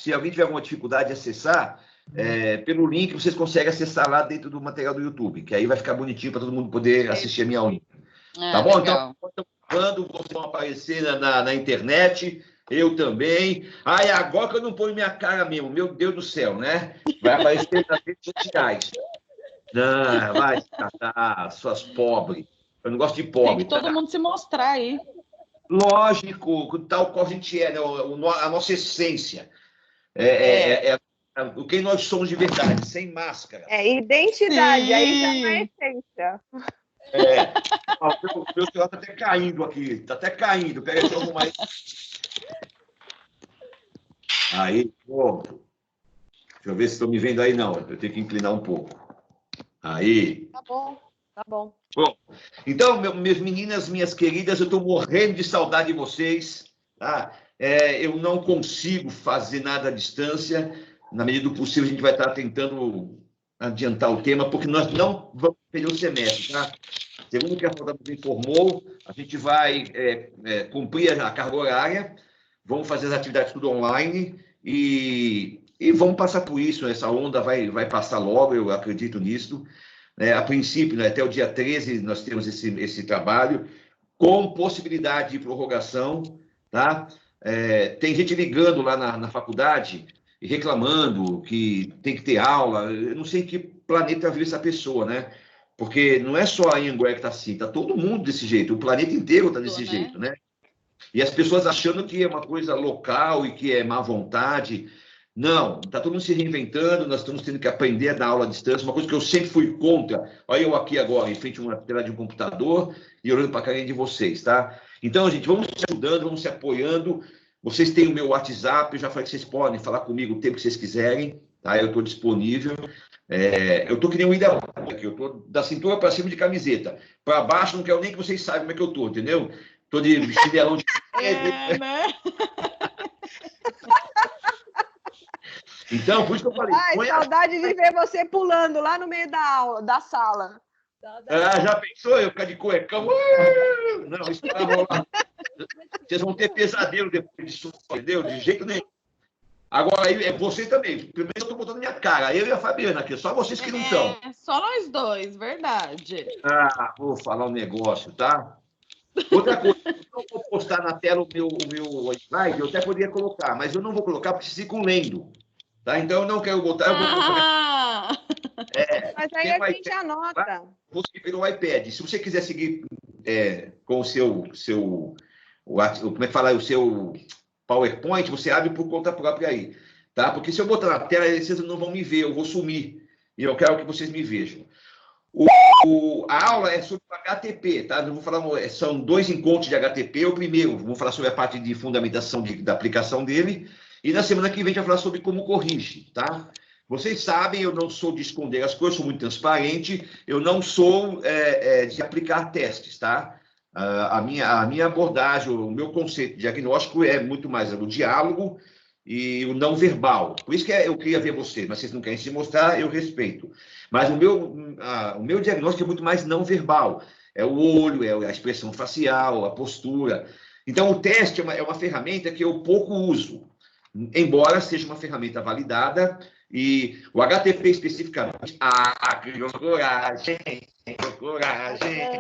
se alguém tiver alguma dificuldade de acessar, pelo link vocês conseguem acessar lá dentro do material do YouTube, que aí vai ficar bonitinho para todo mundo poder assistir a minha aula. Tá bom? Legal. Então, quando vocês vão aparecer na internet, eu também. Ah, e agora que eu não ponho minha cara mesmo, meu Deus do céu, né? Vai aparecer nas redes sociais. Não, vai se catar, suas pobres. Eu não gosto de pobre. Tem que todo mundo se mostrar aí. Lógico, tal qual a gente é, né? A nossa essência. O que nós somos de verdade, sem máscara. Identidade, sim. Aí já não é essência. O meu celular está até caindo aqui, está até caindo. Pega aí, vamos mais. Aí, pronto. Deixa eu ver se estão me vendo aí, não. Eu tenho que inclinar um pouco. Aí. Tá bom, tá bom. Bom, então, minhas meninas, minhas queridas, eu estou morrendo de saudade de vocês. Tá? Eu não consigo fazer nada à distância. Na medida do possível, a gente vai estar tentando adiantar o tema, porque nós não vamos perder o semestre, tá? Segundo o que a Roda nos informou, a gente vai cumprir a carga horária, vamos fazer as atividades tudo online e vamos passar por isso. Essa onda vai passar logo, eu acredito nisso. A princípio, né, até o dia 13, nós temos esse trabalho, com possibilidade de prorrogação, tá? Tem gente ligando lá na faculdade e reclamando que tem que ter aula. Eu não sei em que planeta vive essa pessoa, né? Porque não é só a Anhanguera que está assim, está todo mundo desse jeito, o planeta inteiro está desse jeito, né? E as pessoas achando que é uma coisa local e que é má vontade. Não, está todo mundo se reinventando, nós estamos tendo que aprender a dar aula à distância, uma coisa que eu sempre fui contra. Olha eu aqui agora, em frente a uma tela de um computador e olhando para a carinha de vocês, tá? Então, gente, vamos se ajudando, vamos se apoiando. Vocês têm o meu WhatsApp, eu já falei que vocês podem falar comigo o tempo que vocês quiserem, tá? Eu estou disponível. Eu estou que nem o Ida aqui, eu estou da cintura para cima de camiseta. Para baixo, não quero nem que vocês saibam como é que eu estou, entendeu? Estou de chinelão de... né? Então, por isso que eu falei... Ai, saudade de ver você pulando lá no meio da sala. Já pensou? Eu ficar de cuecão? Não, isso não vai rolar. Vocês vão ter pesadelo depois disso, entendeu? De jeito nenhum. Agora, aí, você também. Primeiro eu estou botando minha cara, eu e a Fabiana aqui, só vocês que não estão. Só nós dois, verdade. Vou falar um negócio, tá? Outra coisa, eu vou postar na tela o meu slide, eu até poderia colocar, mas eu não vou colocar porque vocês ficam lendo. Tá? Então, eu não quero botar, eu vou colocar. Mas aí a gente anota. Vou seguir pelo iPad. Se você quiser seguir com o seu como é que fala? O seu PowerPoint, você abre por conta própria aí. Tá? Porque se eu botar na tela, vocês não vão me ver, eu vou sumir. E eu quero que vocês me vejam. A aula é sobre o HTP, tá? Eu vou falar, são 2 encontros de HTP. O primeiro, vou falar sobre a parte de fundamentação da aplicação dele. E na semana que vem a gente vai falar sobre como corrige, tá? Vocês sabem, eu não sou de esconder as coisas, sou muito transparente, eu não sou de aplicar testes, tá? A minha abordagem, o meu conceito de diagnóstico é muito mais o diálogo e o não verbal. Por isso que eu queria ver vocês, mas vocês não querem se mostrar, eu respeito. Mas o meu diagnóstico é muito mais não verbal. É o olho, é a expressão facial, a postura. Então, o teste é uma ferramenta que eu pouco uso, embora seja uma ferramenta validada, e o HTP especificamente... criou coragem, criou coragem.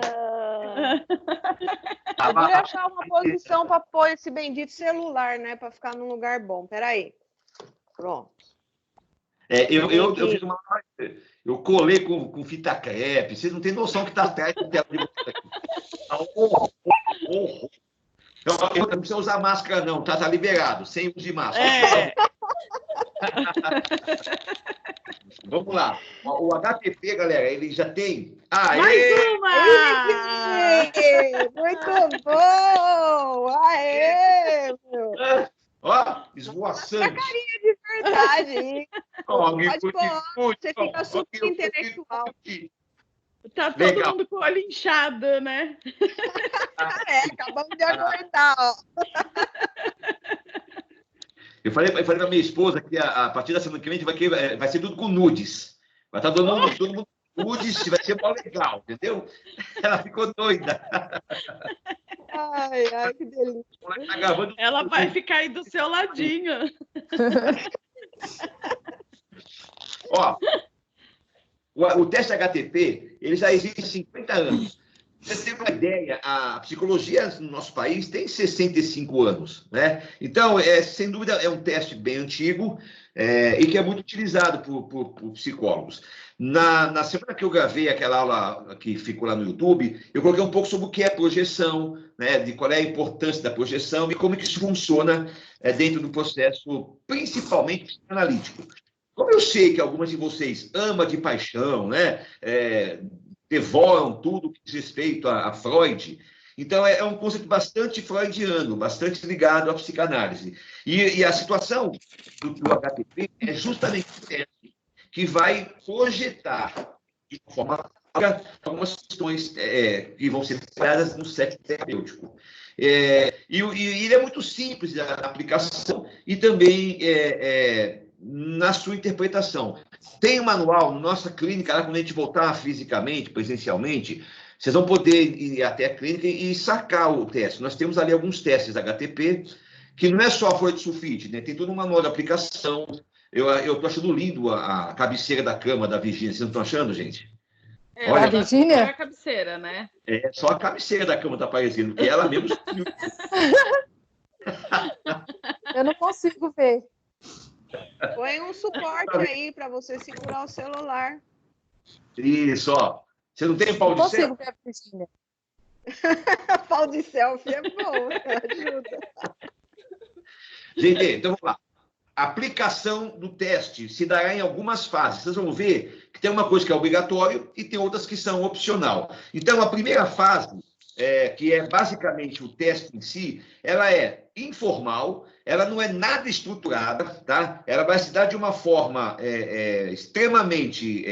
Eu vou achar uma posição para pôr esse bendito celular, né? Para ficar num lugar bom. Peraí. Pronto. Eu colei com fita crepe. Vocês não têm noção que está atrás do tela de vocês. Não precisa usar máscara, não. Tá liberado. Sem uso de máscara. Vamos lá. O HTP, galera, ele já tem... Mais uma! Muito bom! Aê! Ó, esvoaçante. Essa carinha de verdade, hein? Pode pôr, você fica super intelectual. Tá todo mundo com o olho inchado, né? Acabamos de acordar, ó. Eu falei para minha esposa que a partir da semana que vem vai ser tudo com nudes. Vai estar todo mundo nudes, vai ser mó legal, entendeu? Ela ficou doida. Ai, que delícia. Tá gravando. Ela vai ficar aí do seu ladinho. Ó, o teste HTP, ele já existe há 50 anos. Você tem uma ideia, a psicologia no nosso país tem 65 anos, né? Então, sem dúvida, é um teste bem antigo e que é muito utilizado por psicólogos. Na semana que eu gravei aquela aula que ficou lá no YouTube, eu coloquei um pouco sobre o que é projeção, né? De qual é a importância da projeção e como que isso funciona dentro do processo, principalmente analítico. Como eu sei que algumas de vocês amam de paixão, né? Devoram tudo que diz respeito a Freud, então é um conceito bastante freudiano, bastante ligado à psicanálise. E a situação do HTP é justamente o teste que vai projetar de forma algumas questões que vão ser trabalhadas no set terapêutico. E ele é muito simples a aplicação e também na sua interpretação. Tem um manual, na nossa clínica, quando a gente voltar fisicamente, presencialmente, vocês vão poder ir até a clínica e sacar o teste. Nós temos ali alguns testes HTP, que não é só a folha de sulfite, né? Tem todo um manual de aplicação. Eu estou achando lindo a cabeceira da cama da Virgínia. Vocês não estão achando, gente? Olha, a Virgínia é a cabeceira, né? Só a cabeceira da cama está aparecendo, porque ela mesmo... Eu não consigo ver. Põe um suporte aí para você segurar o celular. Isso, ó. Você não tem pau de selfie? Não consigo ver, Virgínia. Pau de selfie é bom, ajuda. Gente, então vamos lá. A aplicação do teste se dará em algumas fases. Vocês vão ver que tem uma coisa que é obrigatório e tem outras que são opcional. Então, a primeira fase, que é basicamente o teste em si, ela é informal, ela não é nada estruturada, tá? Ela vai se dar de uma forma extremamente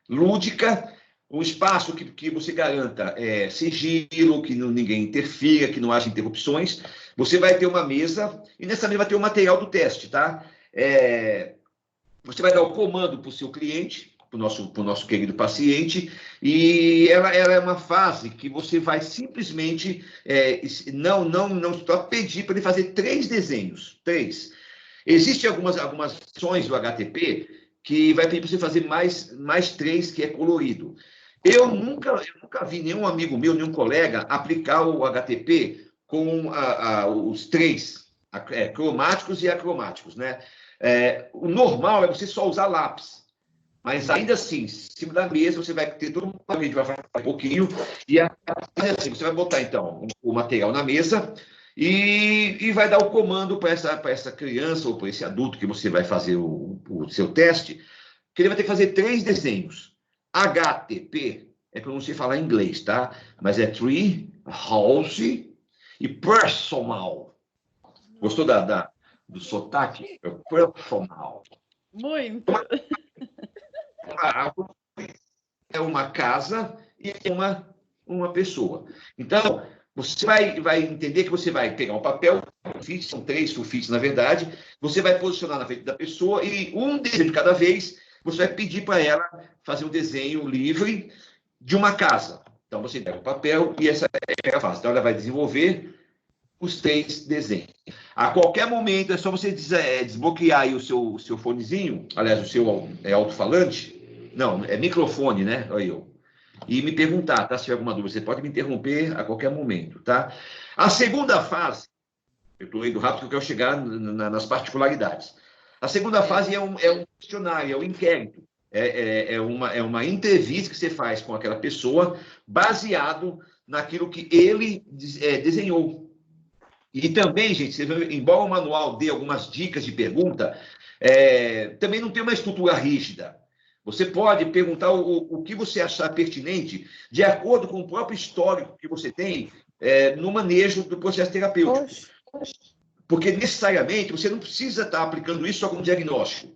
lúdica, um espaço que você garanta sigilo, que ninguém interfira, que não haja interrupções. Você vai ter uma mesa, e nessa mesa vai ter o material do teste, tá? Você vai dar o comando para o seu cliente, para o nosso querido paciente, e ela é uma fase que você vai simplesmente não só pedir para ele fazer 3 desenhos. 3. Existem algumas ações do HTP que vai pedir para você fazer mais 3, que é colorido. Eu nunca vi nenhum amigo meu, nenhum colega, aplicar o HTP com os 3, cromáticos e acromáticos, né? O normal é você só usar lápis. Mas ainda assim, em cima da mesa, você vai ter todo um vídeo, vai falar um pouquinho, e assim, você vai botar, então, o material na mesa e vai dar o comando para essa criança ou para esse adulto que você vai fazer o seu teste, que ele vai ter que fazer 3 desenhos. HTP, é que eu não sei falar em inglês, tá? Mas é Tree, House e Personal. Gostou do sotaque? Personal. Muito. É uma casa e uma pessoa. Então, você vai entender que você vai pegar um papel, sulfite, são 3 sulfites, na verdade, você vai posicionar na frente da pessoa e um desenho de cada vez, você vai pedir para ela fazer um desenho livre de uma casa. Então, você pega o papel e essa é a fase. Então, ela vai desenvolver os 3 desenhos. A qualquer momento, é só você desbloquear aí o seu fonezinho, aliás, o seu alto-falante, não, é microfone, né? Olha eu. E me perguntar, tá? Se tiver alguma dúvida, você pode me interromper a qualquer momento, tá? A segunda fase, eu estou indo rápido porque eu quero chegar nas particularidades. A segunda fase é um questionário, é um inquérito. É uma entrevista que você faz com aquela pessoa baseado naquilo que ele desenhou. E também, gente, embora o manual dê algumas dicas de pergunta, também não tem uma estrutura rígida. Você pode perguntar o que você achar pertinente de acordo com o próprio histórico que você tem no manejo do processo terapêutico. Porque, necessariamente, você não precisa estar aplicando isso só como diagnóstico.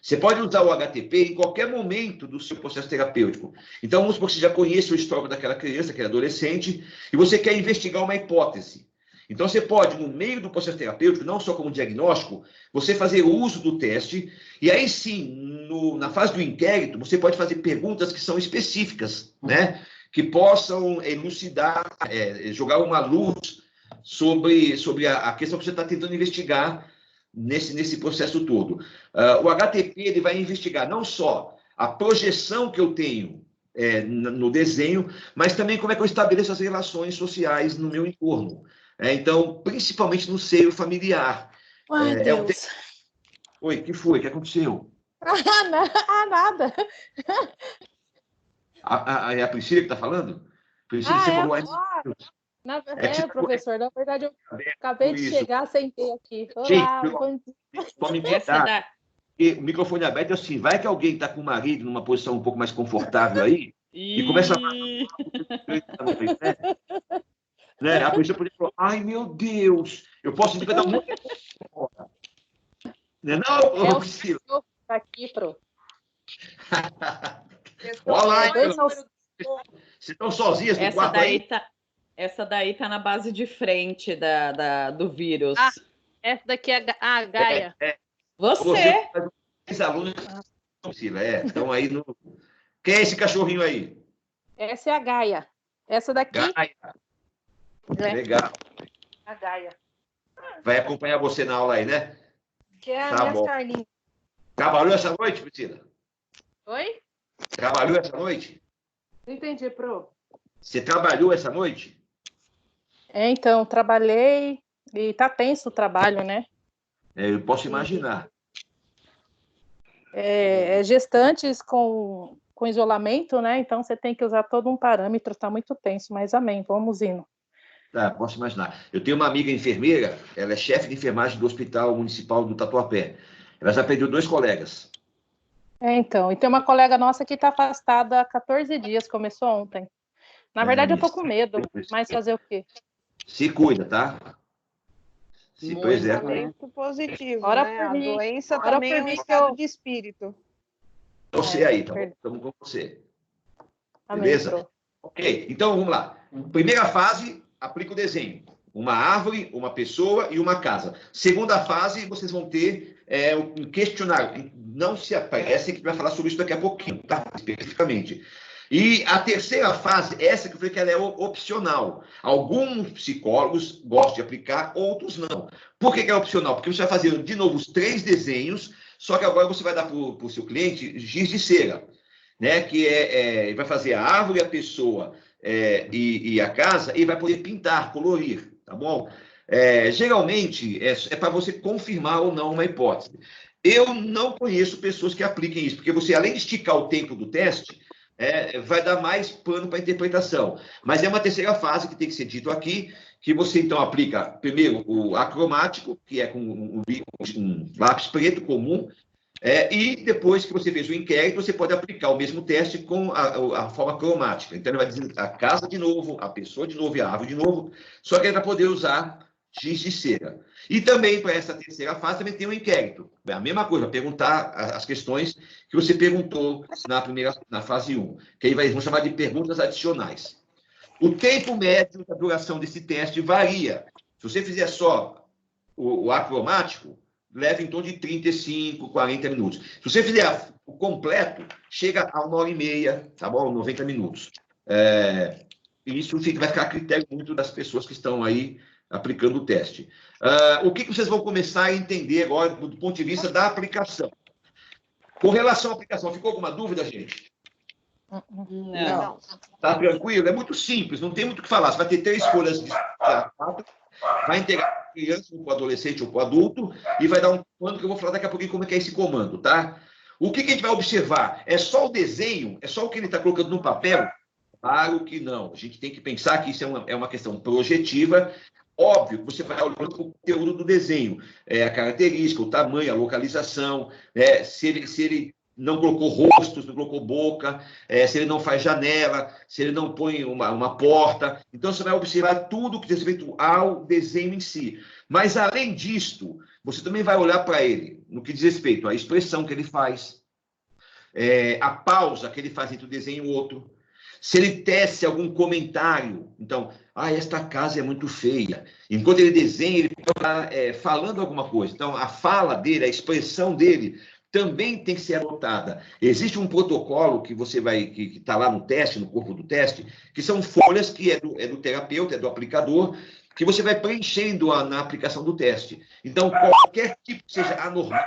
Você pode usar o HTP em qualquer momento do seu processo terapêutico. Então, vamos supor que você já conhece o histórico daquela criança, daquele adolescente, e você quer investigar uma hipótese. Então, você pode, no meio do processo terapêutico, não só como diagnóstico, você fazer uso do teste, e aí sim, na fase do inquérito, você pode fazer perguntas que são específicas, né? Que possam elucidar, jogar uma luz sobre a questão que você está tentando investigar nesse processo todo. O HTP ele vai investigar não só a projeção que eu tenho no desenho, mas também como é que eu estabeleço as relações sociais no meu entorno. Então, principalmente no seio familiar. Ai, Deus. Oi, o que foi? O que aconteceu? Nada. É a Priscila que está falando? Priscila, você falou... Professor, na verdade eu acabei de chegar, sentei aqui. Olá, tome cuidado. O microfone aberto é assim, vai que alguém está com o marido numa posição um pouco mais confortável aí e começa a né? A pessoa pode falar, ai meu Deus, eu posso ir dar um monte de coisa. Não, Priscila. Aqui, Pro. Olá, vocês estão sozinhas no quarto aí? Essa daí tá na base de frente do vírus. Essa daqui é a Gaia. Você. Os alunos estão aí no... Quem é esse cachorrinho aí? Essa é a Gaia. Essa daqui... Gaia. Legal. A Gaia. Vai acompanhar você na aula aí, né? Que é a minha Carlinhos. Trabalhou essa noite, Priscila? Oi? Trabalhou essa noite? Não entendi, Pro. Você trabalhou essa noite? Então, trabalhei e tá tenso o trabalho, né? Eu posso imaginar. Gestantes com isolamento, né? Então, você tem que usar todo um parâmetro, tá muito tenso, mas amém, vamos indo. Tá, posso imaginar. Eu tenho uma amiga enfermeira, ela é chefe de enfermagem do Hospital Municipal do Tatuapé. Ela já perdeu 2 colegas. Então, e tem uma colega nossa que está afastada há 14 dias, começou ontem. Na verdade, eu tô com medo, mas fazer o quê? Se cuida, tá? Se preserva. Muito positivo, Ora né? por A mim. doença Ora também é por um mim estado de espírito. Você aí, tá bom? Estamos com você. Amém, Beleza? Pro. Ok, então vamos lá. Primeira fase, aplica o desenho. Uma árvore, uma pessoa e uma casa. Segunda fase, vocês vão ter um questionário. Não se apressem, que vai falar sobre isso daqui a pouquinho, tá? Especificamente. E a terceira fase, essa que eu falei que ela é opcional. Alguns psicólogos gostam de aplicar, outros não. Por que é opcional? Porque você vai fazer, de novo, os 3 desenhos, só que agora você vai dar para o seu cliente giz de cera, né? Que vai fazer a árvore, a pessoa e a casa, e vai poder pintar, colorir, tá bom? Geralmente, é para você confirmar ou não uma hipótese. Eu não conheço pessoas que apliquem isso, porque você, além de esticar o tempo do teste, vai dar mais pano para a interpretação. Mas é uma terceira fase que tem que ser dito aqui, que você, então, aplica, primeiro, o acromático, que é com um lápis preto comum, e depois que você fez o inquérito, você pode aplicar o mesmo teste com a forma cromática. Então, ele vai dizer a casa de novo, a pessoa de novo e a árvore de novo, só que ele vai poder usar giz de cera. E também, para essa terceira fase, também tem o inquérito. É a mesma coisa, perguntar as questões que você perguntou na fase 1, que aí vão chamar de perguntas adicionais. O tempo médio da duração desse teste varia. Se você fizer só o acromático, leva em torno de 35, 40 minutos. Se você fizer o completo, chega a 1h30, tá bom? 90 minutos. Isso vai ficar a critério muito das pessoas que estão aí aplicando o teste. O que vocês vão começar a entender agora do ponto de vista da aplicação? Com relação à aplicação, ficou alguma dúvida, gente? Não. Tá tranquilo? É muito simples, não tem muito o que falar. Você vai ter 3 folhas de 4, vai integrar a criança com o adolescente ou com o adulto e vai dar um comando que eu vou falar daqui a pouquinho como é que é esse comando, tá? O que a gente vai observar? É só o desenho? É só o que ele está colocando no papel? Claro que não. A gente tem que pensar que isso é uma questão projetiva. Óbvio, você vai olhando para o conteúdo do desenho, a característica, o tamanho, a localização, se ele não colocou rostos, não colocou boca, se ele não faz janela, se ele não põe uma porta. Então, você vai observar tudo que diz respeito ao desenho em si. Mas, além disto, você também vai olhar para ele, no que diz respeito à expressão que ele faz, a pausa que ele faz entre um desenho e o outro, se ele tece algum comentário. Então, esta casa é muito feia. Enquanto ele desenha, ele está falando alguma coisa. Então, a fala dele, a expressão dele, também tem que ser anotada. Existe um protocolo que que está lá no teste, no corpo do teste, que são folhas que é do terapeuta, é do aplicador, que você vai preenchendo na aplicação do teste. Então, qualquer tipo que seja anormal.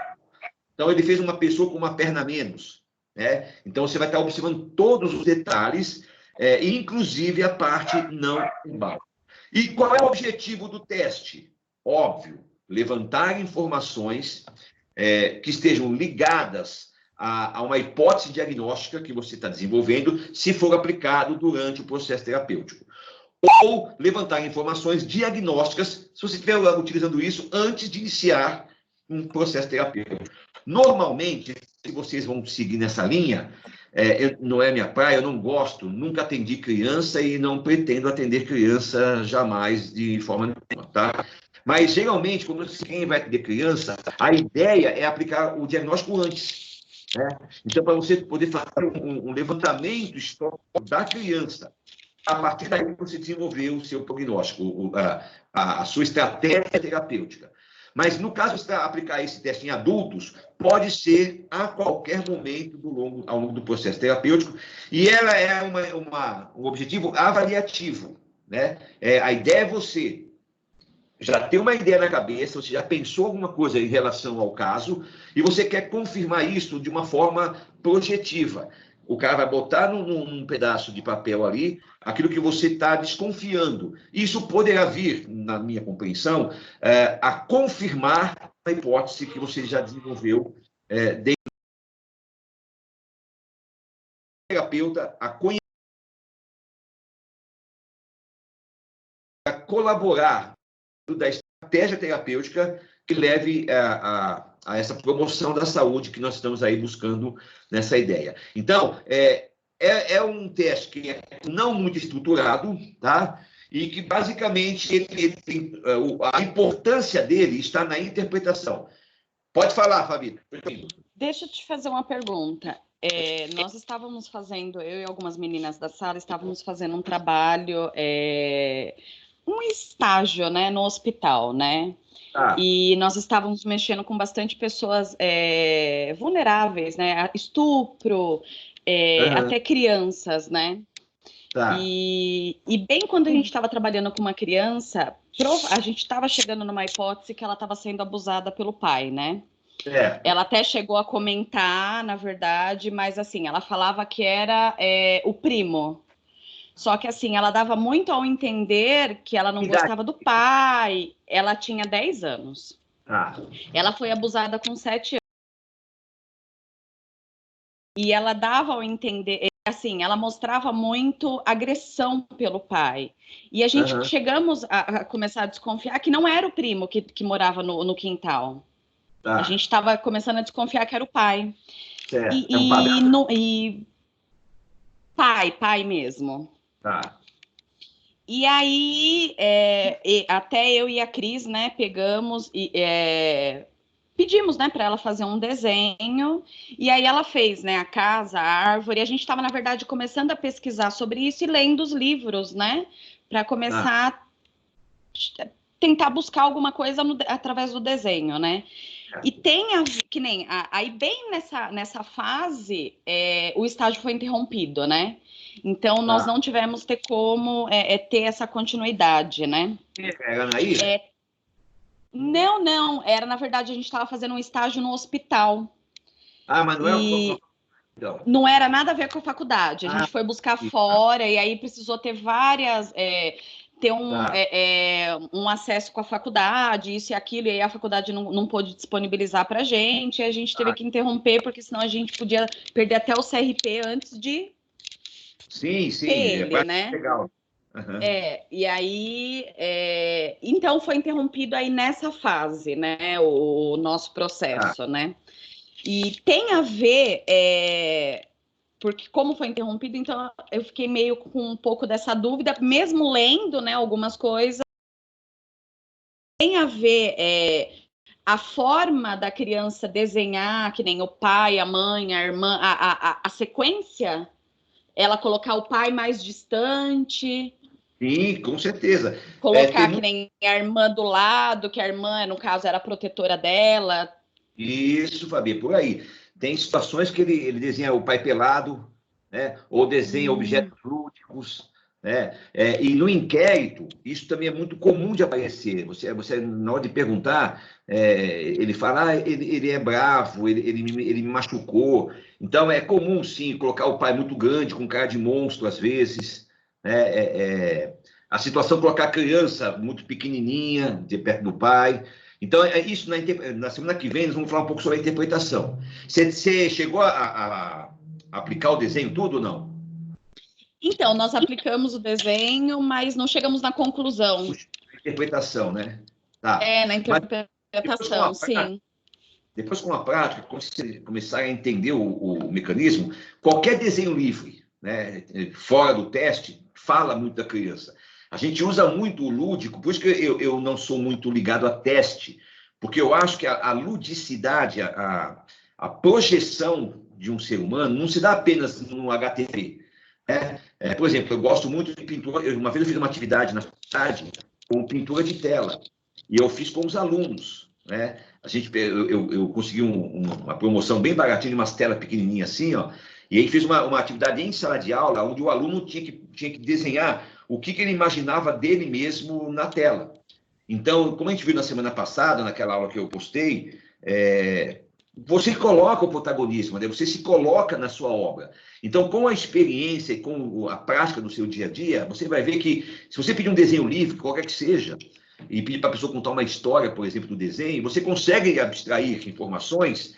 Então, ele fez uma pessoa com uma perna a menos, né? Então, você vai estar observando todos os detalhes, inclusive a parte não verbal. E qual é o objetivo do teste? Óbvio, levantar informações que estejam ligadas a uma hipótese diagnóstica que você está desenvolvendo, se for aplicado durante o processo terapêutico. Ou levantar informações diagnósticas, se você estiver utilizando isso antes de iniciar um processo terapêutico. Normalmente, se vocês vão seguir nessa linha, não é minha praia, eu não gosto, nunca atendi criança e não pretendo atender criança jamais de forma nenhuma, tá? Mas, geralmente, quando quem vai atender criança, a ideia é aplicar o diagnóstico antes, né? Então, para você poder fazer um levantamento histórico da criança, a partir daí você desenvolver o seu prognóstico, a sua estratégia terapêutica. Mas, no caso de aplicar esse teste em adultos, pode ser a qualquer momento ao longo do processo terapêutico, e ela é um objetivo avaliativo, né? A ideia é você já ter uma ideia na cabeça, você já pensou alguma coisa em relação ao caso, e você quer confirmar isso de uma forma projetiva. O cara vai botar num pedaço de papel ali aquilo que você está desconfiando. Isso poderá vir, na minha compreensão, a confirmar a hipótese que você já desenvolveu dentro do terapeuta, a colaborar da estratégia terapêutica que leve a essa promoção da saúde que nós estamos aí buscando nessa ideia. Então, é um teste que é não muito estruturado, tá? E que, basicamente, ele tem, a importância dele está na interpretação. Pode falar, Fabi. Deixa eu te fazer uma pergunta. Nós estávamos fazendo, eu e algumas meninas da sala, estávamos fazendo um trabalho, um estágio, né, no hospital, né? E nós estávamos mexendo com bastante pessoas vulneráveis, né? Estupro, até crianças, né? Tá. E bem quando a gente estava trabalhando com uma criança, a gente estava chegando numa hipótese que ela estava sendo abusada pelo pai, né? Ela até chegou a comentar, na verdade, mas assim, ela falava que era o primo. Só que assim, ela dava muito ao entender que ela não gostava do pai. Ela tinha 10 anos. Ela foi abusada com 7 anos. E ela dava ao entender, assim, ela mostrava muito agressão pelo pai. E a gente chegamos a começar a desconfiar que não era o primo que morava no quintal. A gente estava começando a desconfiar que era o pai. Pai mesmo. E aí, até eu e a Cris, né, pegamos e pedimos, né, para ela fazer um desenho, e aí ela fez, né, a casa, a árvore, e a gente estava, na verdade, começando a pesquisar sobre isso e lendo os livros, né, para começar a tentar buscar alguma coisa através do desenho, né. E tem, que nem, aí bem nessa fase, o estágio foi interrompido, né, então nós não tivemos como ter essa continuidade, né. Era aí? Não, era, na verdade, a gente estava fazendo um estágio no hospital. Mas não é então. Não era nada a ver com a faculdade, a gente foi buscar fora, e aí precisou ter várias... ter um acesso com a faculdade, isso e aquilo, e aí a faculdade não pôde disponibilizar para a gente teve que interromper, porque senão a gente podia perder até o CRP antes de sim, ele, né? Legal. E aí, então foi interrompido aí nessa fase, né, o nosso processo, né? E tem a ver, porque como foi interrompido, então eu fiquei meio com um pouco dessa dúvida, mesmo lendo, né, algumas coisas, tem a ver a forma da criança desenhar, que nem o pai, a mãe, a irmã, a sequência, ela colocar o pai mais distante... Sim, com certeza. Colocar que nem a irmã do lado, que a irmã, no caso, era a protetora dela. Isso, Fabi, por aí. Tem situações que ele desenha o pai pelado, né? Ou desenha objetos lúdicos, né? E no inquérito, isso também é muito comum de aparecer. Você na hora de perguntar, ele fala, ele é bravo, ele me machucou. Então, é comum, sim, colocar o pai muito grande, com cara de monstro, às vezes, né? A situação colocar a criança muito pequenininha, de perto do pai. Então, isso na semana que vem, nós vamos falar um pouco sobre a interpretação. Você chegou a aplicar o desenho tudo ou não? Então, nós aplicamos o desenho, mas não chegamos na conclusão. Interpretação, né? Tá. Na interpretação, sim. Depois, com a prática, quando você começar a entender o mecanismo, qualquer desenho livre, né, fora do teste, fala muito da criança. A gente usa muito o lúdico, por isso que eu não sou muito ligado a teste, porque eu acho que a ludicidade, a projeção de um ser humano não se dá apenas no HTV. Por exemplo, eu gosto muito de pintura. Uma vez eu fiz uma atividade na faculdade com pintura de tela, e eu fiz com os alunos, né? Eu consegui uma promoção bem baratinha, de umas telas pequenininhas assim, ó, e aí fiz uma atividade em sala de aula, onde o aluno tinha que desenhar o que ele imaginava dele mesmo na tela. Então, como a gente viu na semana passada, naquela aula que eu postei, você coloca o protagonismo, né? Você se coloca na sua obra. Então, com a experiência e com a prática do seu dia a dia, você vai ver que, se você pedir um desenho livre, qualquer que seja, e pedir para a pessoa contar uma história, por exemplo, do desenho, você consegue abstrair informações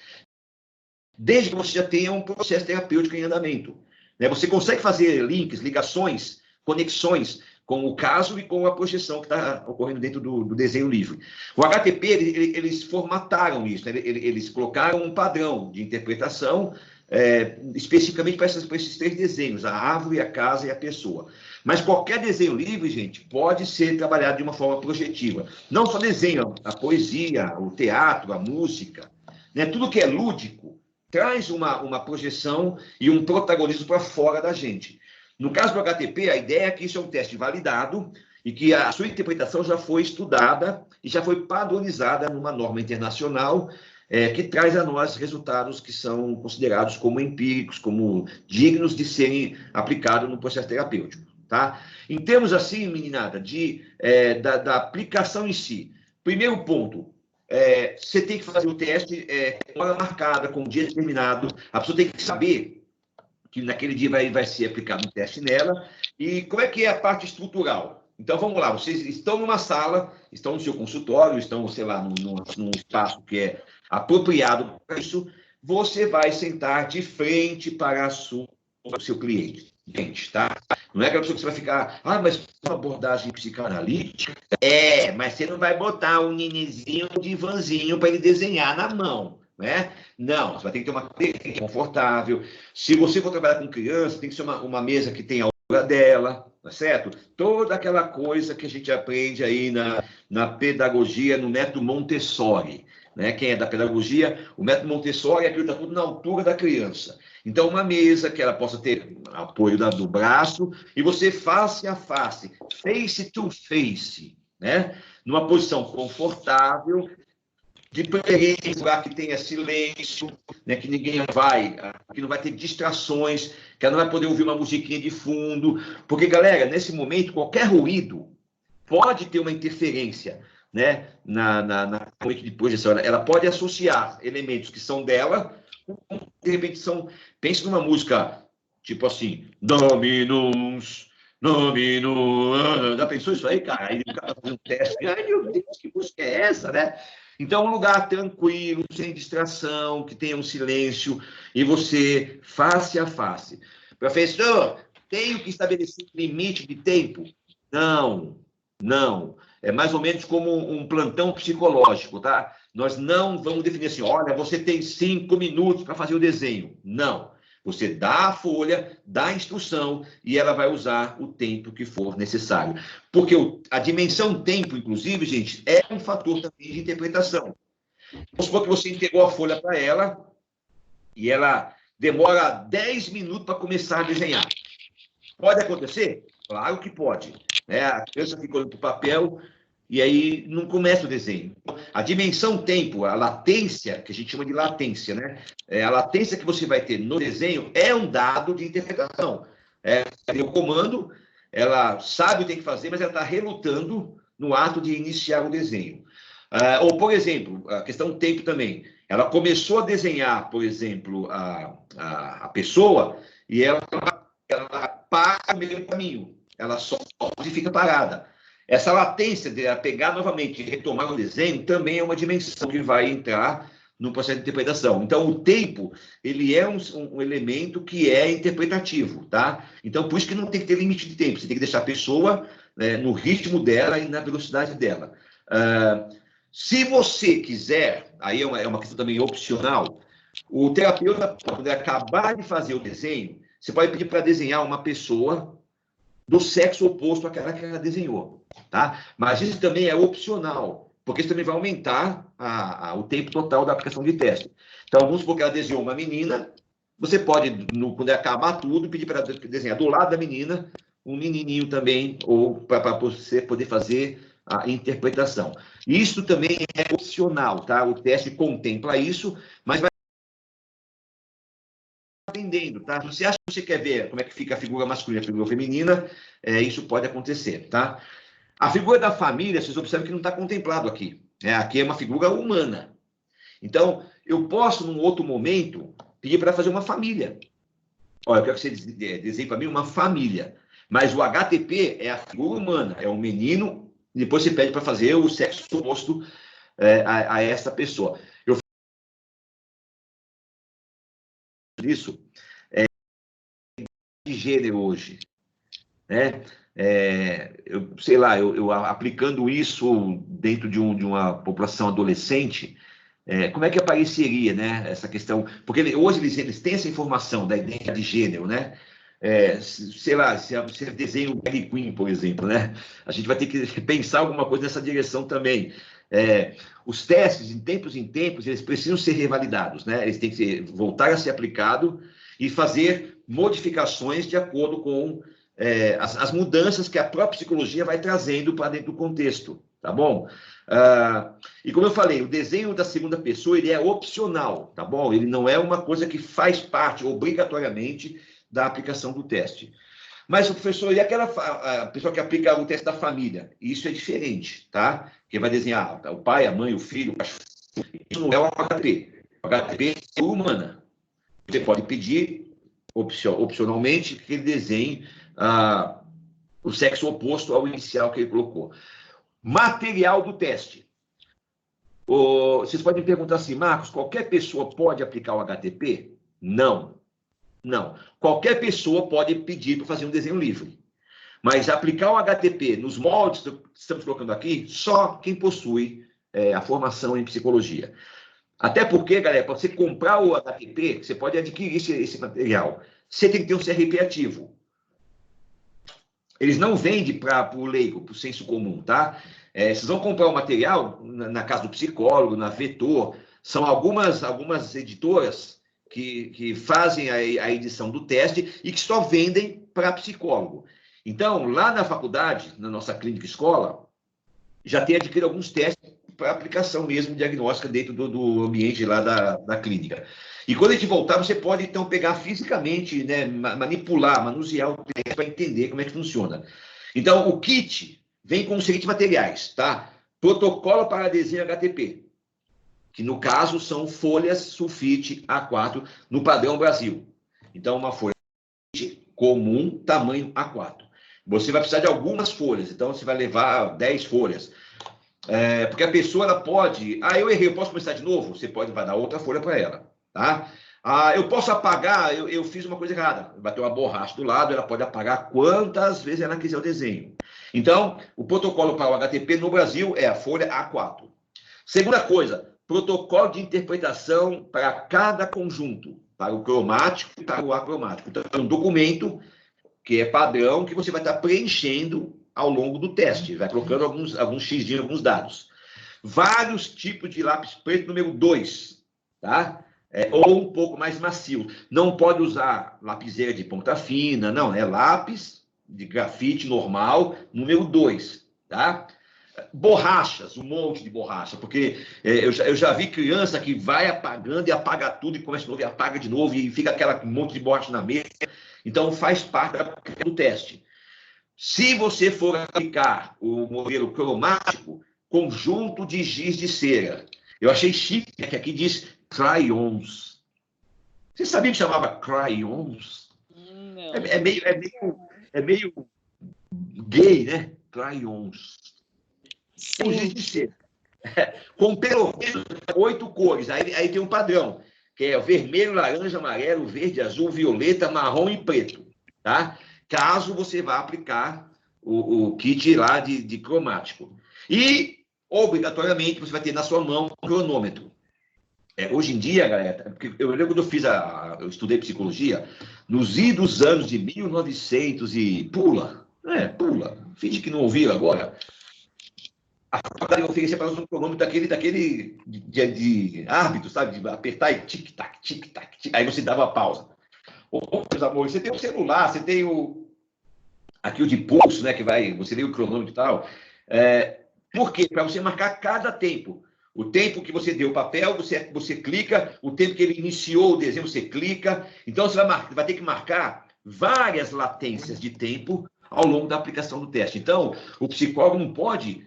desde que você já tenha um processo terapêutico em andamento, né? Você consegue fazer links, ligações, conexões com o caso e com a projeção que está ocorrendo dentro do desenho livre. O HTP, eles formataram isso, né? Eles colocaram um padrão de interpretação especificamente para esses 3 desenhos, a árvore, a casa e a pessoa. Mas qualquer desenho livre, gente, pode ser trabalhado de uma forma projetiva. Não só desenho, a poesia, o teatro, a música, né? Tudo que é lúdico traz uma projeção e um protagonismo para fora da gente. No caso do HTP, a ideia é que isso é um teste validado e que a sua interpretação já foi estudada e já foi padronizada numa norma internacional que traz a nós resultados que são considerados como empíricos, como dignos de serem aplicados no processo terapêutico. Tá? Em termos assim, meninada, da aplicação em si, primeiro ponto, você tem que fazer o teste com hora marcada, com um dia determinado, a pessoa tem que saber que naquele dia vai ser aplicado um teste nela. E como é que é a parte estrutural? Então, vamos lá, vocês estão numa sala, estão no seu consultório, estão, sei lá, num espaço que é apropriado para isso, você vai sentar de frente para o seu cliente. Gente, tá? Não é aquela pessoa que você vai ficar, mas uma abordagem psicanalítica? Mas você não vai botar um ninizinho de vanzinho para ele desenhar na mão, né? Não, você vai ter que ter uma cadeira confortável. Se você for trabalhar com criança, tem que ser uma mesa que tenha a altura dela, tá certo? Toda aquela coisa que a gente aprende aí na pedagogia, no método Montessori, né? Quem é da pedagogia, o método Montessori é aquilo que está tudo na altura da criança. Então, uma mesa que ela possa ter apoio do braço e você face a face, face to face, né? Numa posição confortável, de preferência, um lugar que tenha silêncio, né, que ninguém que não vai ter distrações, que ela não vai poder ouvir uma musiquinha de fundo, porque, galera, nesse momento, qualquer ruído pode ter uma interferência, né, na de projeção. Ela pode associar elementos que são dela, de repente pense numa música, tipo assim, Dominus, já pensou isso aí, cara? Aí o cara faz um teste, ai meu Deus, que música é essa, né? Então, um lugar tranquilo, sem distração, que tenha um silêncio, e você, face a face. Professor, tenho que estabelecer um limite de tempo? Não. É mais ou menos como um plantão psicológico, tá? Nós não vamos definir assim, olha, você tem 5 minutos para fazer o desenho. Não. Você dá a folha, dá a instrução e ela vai usar o tempo que for necessário. Porque a dimensão tempo, inclusive, gente, é um fator também de interpretação. Vamos supor que você entregou a folha para ela e ela demora 10 minutos para começar a desenhar. Pode acontecer? Claro que pode. A criança fica olhando para o papel e aí não começa o desenho. A dimensão tempo, a latência, que a gente chama de latência, né? A latência que você vai ter no desenho é um dado de interpretação. O comando, ela sabe o que tem que fazer, mas ela está relutando no ato de iniciar o desenho. Ou, por exemplo, a questão do tempo também. Ela começou a desenhar, por exemplo, a pessoa e ela para no meio do caminho. Ela só fica parada. Essa latência de pegar novamente e retomar o desenho também é uma dimensão que vai entrar no processo de interpretação. Então, o tempo, ele é um elemento que é interpretativo, tá? Então, por isso que não tem que ter limite de tempo. Você tem que deixar a pessoa no ritmo dela e na velocidade dela. Se você quiser, aí é uma questão também opcional, o terapeuta, quando ele acabar de fazer o desenho, você pode pedir para desenhar uma pessoa do sexo oposto àquela que ela desenhou, tá? Mas isso também é opcional, porque isso também vai aumentar o tempo total da aplicação de teste. Então, vamos supor que ela desenhou uma menina, você pode, quando acabar tudo, pedir para desenhar do lado da menina um menininho também, ou para você poder fazer a interpretação. Isso também é opcional, tá? O teste contempla isso, mas vai aprendendo, tá? Se você acha que você quer ver como é que fica a figura masculina e a figura feminina, isso pode acontecer, tá? A figura da família, vocês observam que não está contemplado aqui. Aqui é uma figura humana. Então, eu posso, num outro momento, pedir para fazer uma família. Olha, eu quero que você desenhe para mim uma família. Mas o HTP é a figura humana, é um menino, e depois você pede para fazer o sexo oposto a essa pessoa. Eu faço isso de gênero hoje, né? Eu sei lá, eu aplicando isso dentro de uma população adolescente, como é que apareceria, né, essa questão? Porque hoje eles têm essa informação da identidade de gênero, né? Sei lá, se você desenha o Harley Quinn, por exemplo, né? A gente vai ter que pensar alguma coisa nessa direção também. Os testes, em tempos, eles precisam ser revalidados, né? Eles têm que voltar a ser aplicados e fazer modificações de acordo com as mudanças que a própria psicologia vai trazendo para dentro do contexto, tá bom? E como eu falei, o desenho da segunda pessoa, ele é opcional, tá bom? Ele não é uma coisa que faz parte, obrigatoriamente, da aplicação do teste. Mas, professor, e aquela a pessoa que aplica o teste da família? Isso é diferente, tá? Quem vai desenhar o pai, a mãe, o filho, o cachorro. Isso não é o HTP. O HTP é humana. Você pode pedir, opcionalmente, que ele desenhe o sexo oposto ao inicial que ele colocou. Material do teste. Vocês podem perguntar assim, Marcos, qualquer pessoa pode aplicar o HTP? Não. Não. Qualquer pessoa pode pedir para fazer um desenho livre. Mas aplicar o HTP nos moldes que estamos colocando aqui, só quem possui a formação em psicologia. Até porque, galera, para você comprar o HTP, você pode adquirir esse material. Você tem que ter um CRP ativo. Eles não vendem para o leigo, para o senso comum, tá? Vocês vão comprar o material na casa do psicólogo, na Vetor. São algumas editoras que fazem a edição do teste e que só vendem para psicólogo. Então, lá na faculdade, na nossa clínica escola, já tem adquirido alguns testes para aplicação mesmo diagnóstica dentro do ambiente lá da clínica. E quando a gente voltar, você pode, então, pegar fisicamente, né, manipular, manusear o teste para entender como é que funciona. Então, o kit vem com os seguintes materiais, tá? Protocolo para desenho HTP, que no caso são folhas sulfite A4 no padrão Brasil. Então, uma folha comum, tamanho A4. Você vai precisar de algumas folhas, então você vai levar 10 folhas. Porque a pessoa ela pode... eu errei, eu posso começar de novo? Você pode dar outra folha para ela, tá? Eu posso apagar, eu fiz uma coisa errada. Bateu uma borracha do lado, ela pode apagar quantas vezes ela quiser o desenho. Então, o protocolo para o HTP no Brasil é a folha A4. Segunda coisa, protocolo de interpretação para cada conjunto, para o cromático e para o acromático. Então, é um documento que é padrão, que você vai estar preenchendo ao longo do teste, vai colocando alguns X de alguns dados. Vários tipos de lápis preto número 2, tá? Ou um pouco mais macio. Não pode usar lapiseira de ponta fina, não, é lápis de grafite normal, número 2, tá? Borrachas, um monte de borracha, porque eu já vi criança que vai apagando e apaga tudo e começa de novo e apaga de novo e fica aquela monte de borracha na mesa. Então, faz parte do teste. Se você for aplicar o modelo cromático, conjunto de giz de cera. Eu achei chique, né, que aqui diz crayons. Você sabia que chamava crayons? Não. É meio gay, né? Crayons. Com giz Sim. de cera. Com pelo menos 8 cores. Aí tem um padrão, que é o vermelho, laranja, amarelo, verde, azul, violeta, marrom e preto. Tá? Caso você vá aplicar o kit lá de cromático. E, obrigatoriamente, você vai ter na sua mão um cronômetro. Hoje em dia, galera, porque eu lembro quando eu estudei psicologia, nos idos anos de 1900 e pula, finge que não ouviu agora, a faculdade oferecia para nós um cronômetro daquele de árbitro, sabe, de apertar e tic-tac, tic-tac, tic, aí você dava pausa. Ô, meus amores, você tem o celular, você tem aqui o de pulso, né, que você lê o cronômetro e tal. Por quê? Para você marcar cada tempo. O tempo que você deu o papel, você clica, o tempo que ele iniciou o desenho, você clica. Então, você vai ter que marcar várias latências de tempo ao longo da aplicação do teste. Então, o psicólogo não pode...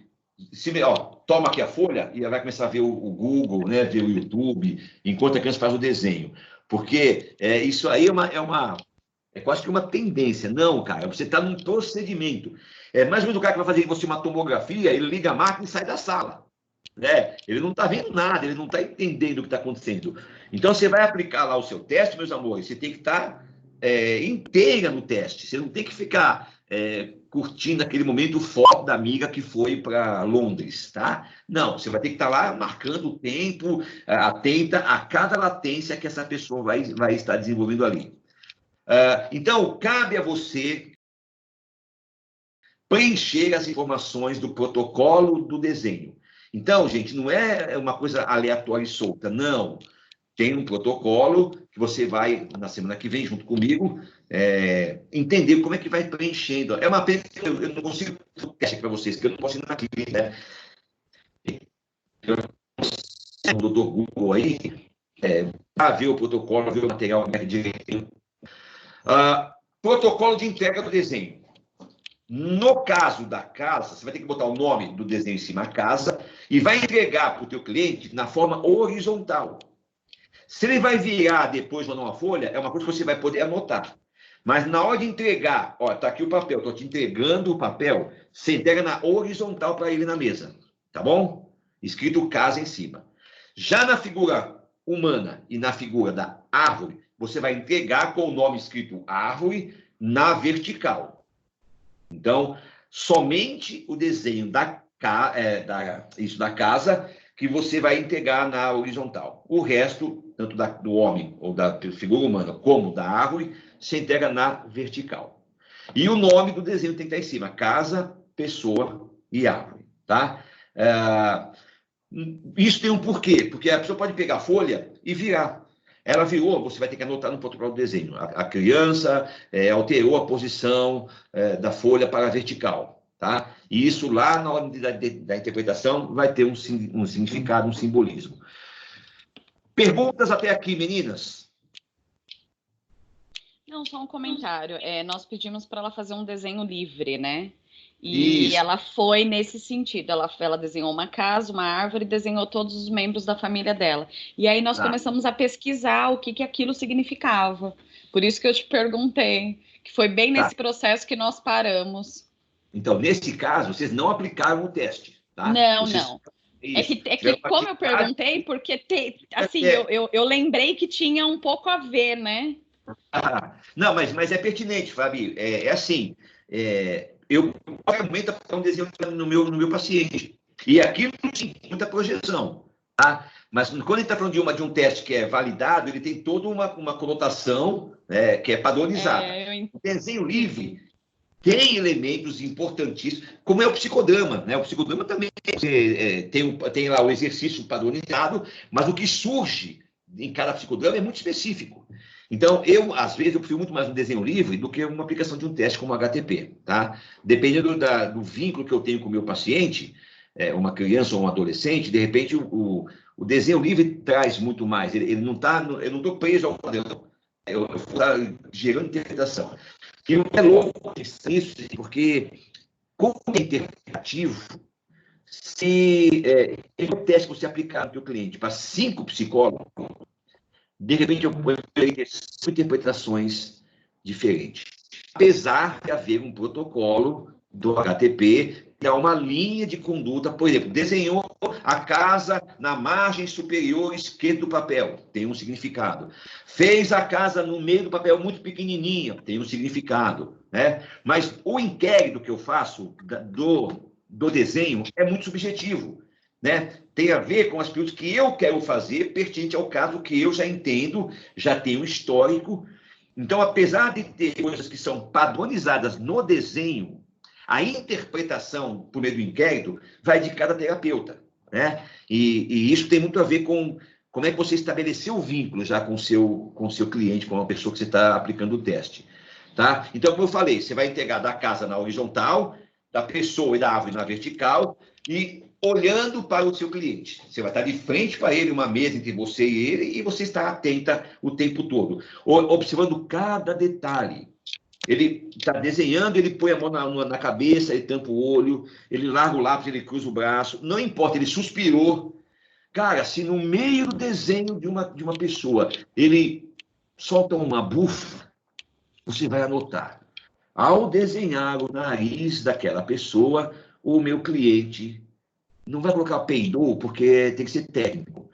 toma aqui a folha e ela vai começar a ver o Google, né, ver o YouTube, enquanto a criança faz o desenho. Porque isso aí é quase que uma tendência. Não, cara, você está num procedimento. É mais ou menos o cara que vai fazer em você uma tomografia, ele liga a máquina e sai da sala. Né? Ele não está vendo nada, ele não está entendendo o que está acontecendo. Então, você vai aplicar lá o seu teste, meus amores, você tem que estar inteira no teste. Você não tem que ficar curtindo aquele momento foto da amiga que foi para Londres, tá? Não, você vai ter que estar lá marcando o tempo, atenta a cada latência que essa pessoa vai estar desenvolvendo ali. Então, cabe a você preencher as informações do protocolo do desenho. Então, gente, não é uma coisa aleatória e solta, não. Tem um protocolo que você vai, na semana que vem, junto comigo, entender como é que vai preenchendo. É uma pena que eu não consigo fazer teste para vocês, porque eu não posso ir na clínica, né? O doutor Google aí, para ver o protocolo, ver o material direitinho. Protocolo de entrega do desenho. No caso da casa, você vai ter que botar o nome do desenho em cima da casa e vai entregar para o teu cliente na forma horizontal. Se ele vai virar depois ou não a folha, é uma coisa que você vai poder anotar. Mas na hora de entregar, está aqui o papel, estou te entregando o papel, você entrega na horizontal para ele na mesa, tá bom? Escrito casa em cima. Já na figura humana e na figura da árvore, você vai entregar com o nome escrito árvore na vertical. Então, somente o desenho da casa que você vai entregar na horizontal. O resto, tanto do homem ou da figura humana como da árvore, se entrega na vertical. E o nome do desenho tem que estar em cima: casa, pessoa e árvore, tá? Isso tem um porquê, porque a pessoa pode pegar a folha e virar. Ela virou, você vai ter que anotar no protocolo do desenho. A criança alterou a posição da folha para a vertical, tá? E isso lá na hora da interpretação vai ter um significado, um simbolismo. Perguntas até aqui, meninas? Não, só um comentário. Nós pedimos para ela fazer um desenho livre, né? E isso. Ela foi nesse sentido. Ela desenhou uma casa, uma árvore, desenhou todos os membros da família dela. E aí nós começamos a pesquisar o que aquilo significava. Por isso que eu te perguntei, que foi bem nesse processo que nós paramos. Então, nesse caso, vocês não aplicaram o teste, tá? Não. Isso. É que como eu perguntei, porque eu lembrei que tinha um pouco a ver, né? Não, mas é pertinente, Fabi. Assim, eu realmente estou um desenho no meu paciente. E aqui não tem muita projeção, tá? Mas quando ele está falando de um teste que é validado, ele tem toda uma conotação que é padronizada. O desenho livre tem elementos importantíssimos, como é o psicodrama, né? O psicodrama também tem lá o exercício padronizado, mas o que surge em cada psicodrama é muito específico. Então, às vezes, eu prefiro muito mais um desenho livre do que uma aplicação de um teste como HTP, tá? Dependendo do vínculo que eu tenho com o meu paciente, uma criança ou um adolescente, de repente, o desenho livre traz muito mais. Eu não estou preso ao padrão. Eu estou gerando interpretação. E é louco isso, porque, como é interpretativo, se o teste que você aplicar no seu cliente para 5 psicólogos, de repente eu poderia ter 5 interpretações diferentes. Apesar de haver um protocolo do HTP, que é uma linha de conduta, por exemplo, desenhou a casa na margem superior esquerda do papel, tem um significado. Fez a casa no meio do papel muito pequenininha, tem um significado, né? Mas o inquérito que eu faço do desenho é muito subjetivo, né? Tem a ver com as perguntas que eu quero fazer pertinente ao caso que eu já entendo, já tenho histórico. Então, apesar de ter coisas que são padronizadas no desenho, a interpretação por meio do inquérito vai de cada terapeuta, né? E isso tem muito a ver com como é que você estabeleceu o vínculo já com o seu cliente, com a pessoa que você está aplicando o teste, tá? Então, como eu falei, você vai integrar da casa na horizontal, da pessoa e da árvore na vertical, e olhando para o seu cliente. Você vai estar de frente para ele, uma mesa entre você e ele, e você está atenta o tempo todo, observando cada detalhe. Ele está desenhando, ele põe a mão na cabeça, ele tampa o olho, ele larga o lápis, ele cruza o braço, não importa, ele suspirou. Cara, se no meio do desenho de uma pessoa ele solta uma bufa, você vai anotar. Ao desenhar o nariz daquela pessoa, o meu cliente não vai colocar peidou, porque tem que ser técnico.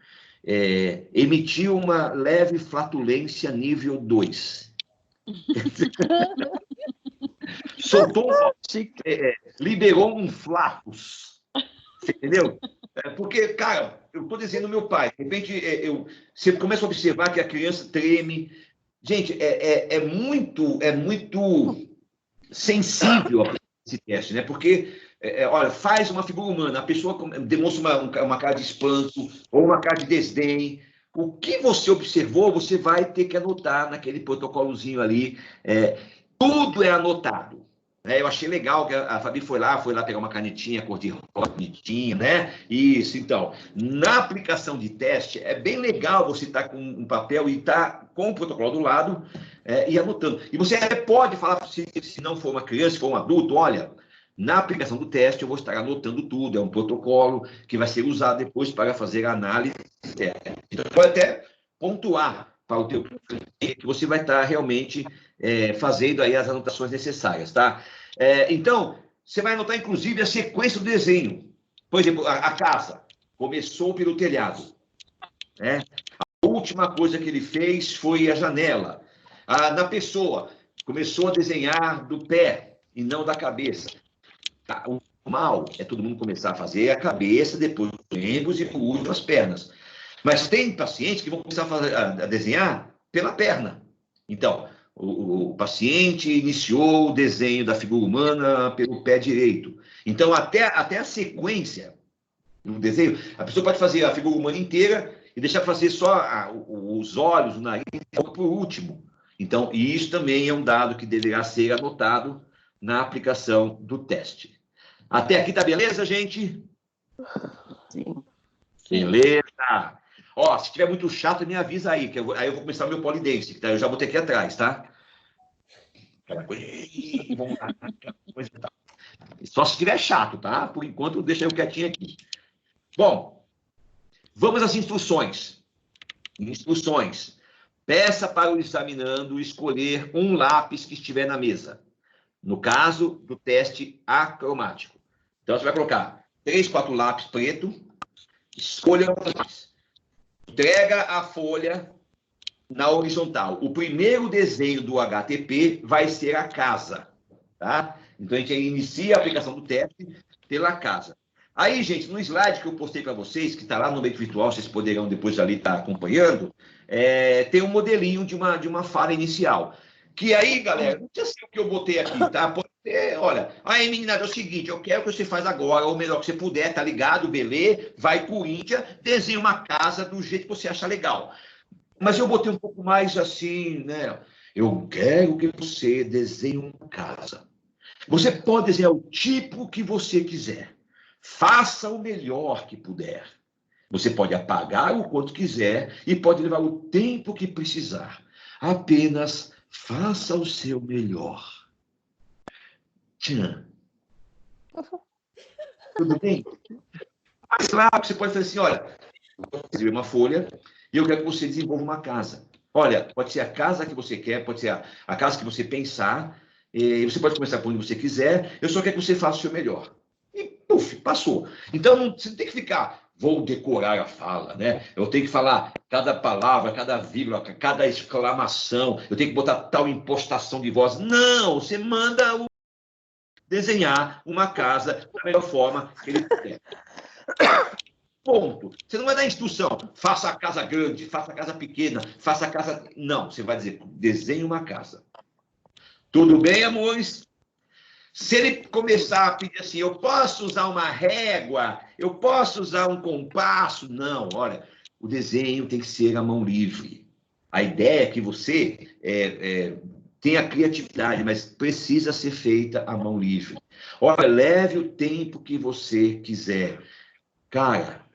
Emitiu uma leve flatulência nível 2. Soltou, liberou um flatus. Você entendeu? Porque, cara, eu estou dizendo meu pai, de repente você começa a observar que a criança treme. Gente, é muito sensível esse teste, né? Porque, olha, faz uma figura humana, a pessoa demonstra uma cara de espanto ou uma cara de desdém. O que você observou, você vai ter que anotar naquele protocolozinho ali. Tudo é anotado. Eu achei legal que a Fabi foi lá pegar uma canetinha cor-de-rosa, bonitinha, né? Isso, então. Na aplicação de teste, é bem legal você estar com um papel e estar com o protocolo do lado e anotando. E você até pode falar, se não for uma criança, se for um adulto, olha, na aplicação do teste eu vou estar anotando tudo, é um protocolo que vai ser usado depois para fazer a análise. Então, pode até pontuar para o teu cliente que você vai estar realmente fazendo aí as anotações necessárias, tá? Então, você vai anotar, inclusive, a sequência do desenho. Por exemplo, a casa começou pelo telhado, né? A última coisa que ele fez foi a janela. Na pessoa, começou a desenhar do pé e não da cabeça. Tá? O normal é todo mundo começar a fazer a cabeça, depois os membros e, por último, as pernas. Mas tem pacientes que vão começar a desenhar pela perna. Então, o paciente iniciou o desenho da figura humana pelo pé direito. Então, até a sequência do desenho, a pessoa pode fazer a figura humana inteira e deixar fazer só os olhos, o nariz, por último. Então, isso também é um dado que deverá ser anotado na aplicação do teste. Até aqui tá beleza, gente? Sim. Beleza. Ó, se estiver muito chato, me avisa aí, que aí eu vou começar o meu polidense, tá? Eu já botei aqui atrás, tá? Vamos lá. Só se estiver chato, tá? Por enquanto, deixa eu quietinho aqui. Bom, vamos às instruções. Instruções. Peça para o examinando escolher um lápis que estiver na mesa. No caso do teste acromático. Então, você vai colocar 3, 4 lápis preto, escolha um lápis. Entrega a folha na horizontal. O primeiro desenho do HTP vai ser a casa, tá? Então, a gente inicia a aplicação do teste pela casa. Aí, gente, no slide que eu postei para vocês, que está lá no ambiente virtual, vocês poderão depois ali estar acompanhando, tem um modelinho de uma fala inicial. Que aí, galera, não sei o que eu botei aqui, tá? Pode ser, olha, aí, meninada, é o seguinte, eu quero que você faça agora, ou melhor que você puder, tá ligado? Beleza? Vai Corinthians, desenha uma casa do jeito que você acha legal. Mas eu botei um pouco mais assim, né? Eu quero que você desenhe uma casa. Você pode desenhar o tipo que você quiser. Faça o melhor que puder. Você pode apagar o quanto quiser e pode levar o tempo que precisar. Apenas faça o seu melhor. Tchan. Tudo bem? Mas claro que você pode fazer assim, olha, eu vou fazer uma folha e eu quero que você desenvolva uma casa. Olha, pode ser a casa que você quer, pode ser a casa que você pensar, e você pode começar por onde você quiser, eu só quero que você faça o seu melhor. E, puf, passou. Então, você não tem que ficar, vou decorar a fala, né? Eu tenho que falar cada palavra, cada vírgula, cada exclamação, eu tenho que botar tal impostação de voz. Não, você manda desenhar uma casa da melhor forma que ele quer. Ponto. Você não vai dar instrução, faça a casa grande, faça a casa pequena, faça a casa... Não, você vai dizer, desenhe uma casa. Tudo bem, amores? Se ele começar a pedir assim, eu posso usar uma régua, eu posso usar um compasso? Não, olha, o desenho tem que ser à mão livre. A ideia é que você tenha criatividade, mas precisa ser feita à mão livre. Olha, leve o tempo que você quiser. Cara,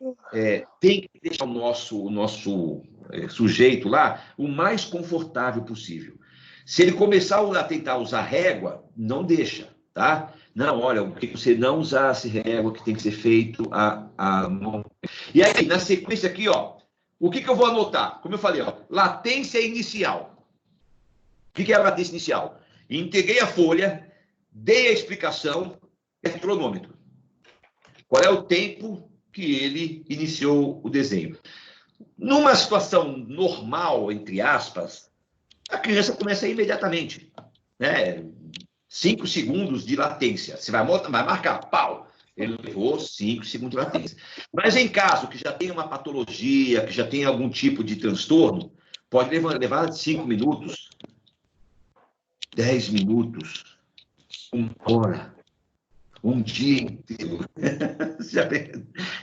tem que deixar o nosso sujeito lá o mais confortável possível. Se ele começar a tentar usar régua, não deixa, tá? Não, olha, o que você não usasse régua, que tem que ser feito a mão. E aí, na sequência aqui, ó, o que eu vou anotar? Como eu falei, ó, latência inicial. O que é a latência inicial? Integrei a folha, dei a explicação, cronômetro. Qual é o tempo que ele iniciou o desenho? Numa situação normal, entre aspas, a criança começa imediatamente, né? 5 segundos de latência. Você vai marcar, pau. Ele levou 5 segundos de latência. Mas em caso que já tenha uma patologia, que já tenha algum tipo de transtorno, pode levar 5 minutos, 10 minutos, 1 hora, um dia inteiro.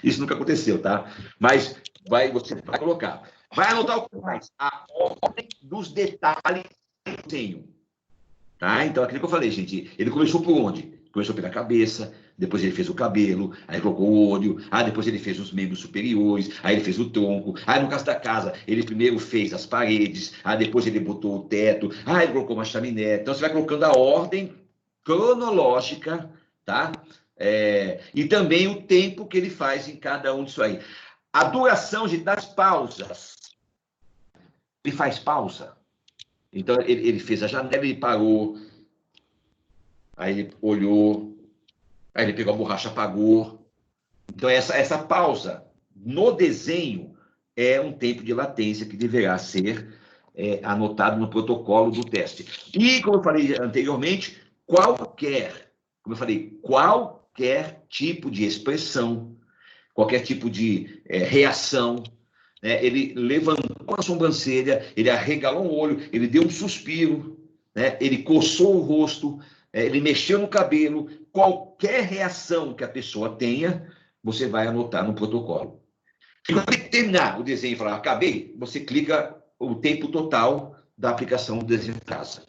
Isso nunca aconteceu, tá? Mas você vai colocar. Vai anotar o que mais? A ordem dos detalhes do desenho. Tá? Então, aquilo que eu falei, gente, ele começou por onde? Começou pela cabeça, depois ele fez o cabelo, aí colocou o olho, depois ele fez os membros superiores, aí ele fez o tronco, aí no caso da casa, ele primeiro fez as paredes, depois ele botou o teto, ele colocou uma chaminé. Então, você vai colocando a ordem cronológica, tá? E também o tempo que ele faz em cada um disso aí. A duração das pausas. Ele faz pausa. Então, ele fez a janela, ele parou, aí ele olhou, aí ele pegou a borracha, apagou. Então, essa pausa no desenho é um tempo de latência que deverá ser anotado no protocolo do teste. E, como eu falei anteriormente, qualquer tipo de expressão, qualquer tipo de reação, né? Ele levantou a sobrancelha, ele arregalou o olho, ele deu um suspiro, né? Ele coçou o rosto, ele mexeu no cabelo, qualquer reação que a pessoa tenha, você vai anotar no protocolo. E quando ele terminar o desenho e falar, acabei, você clica o tempo total da aplicação do desenho em casa.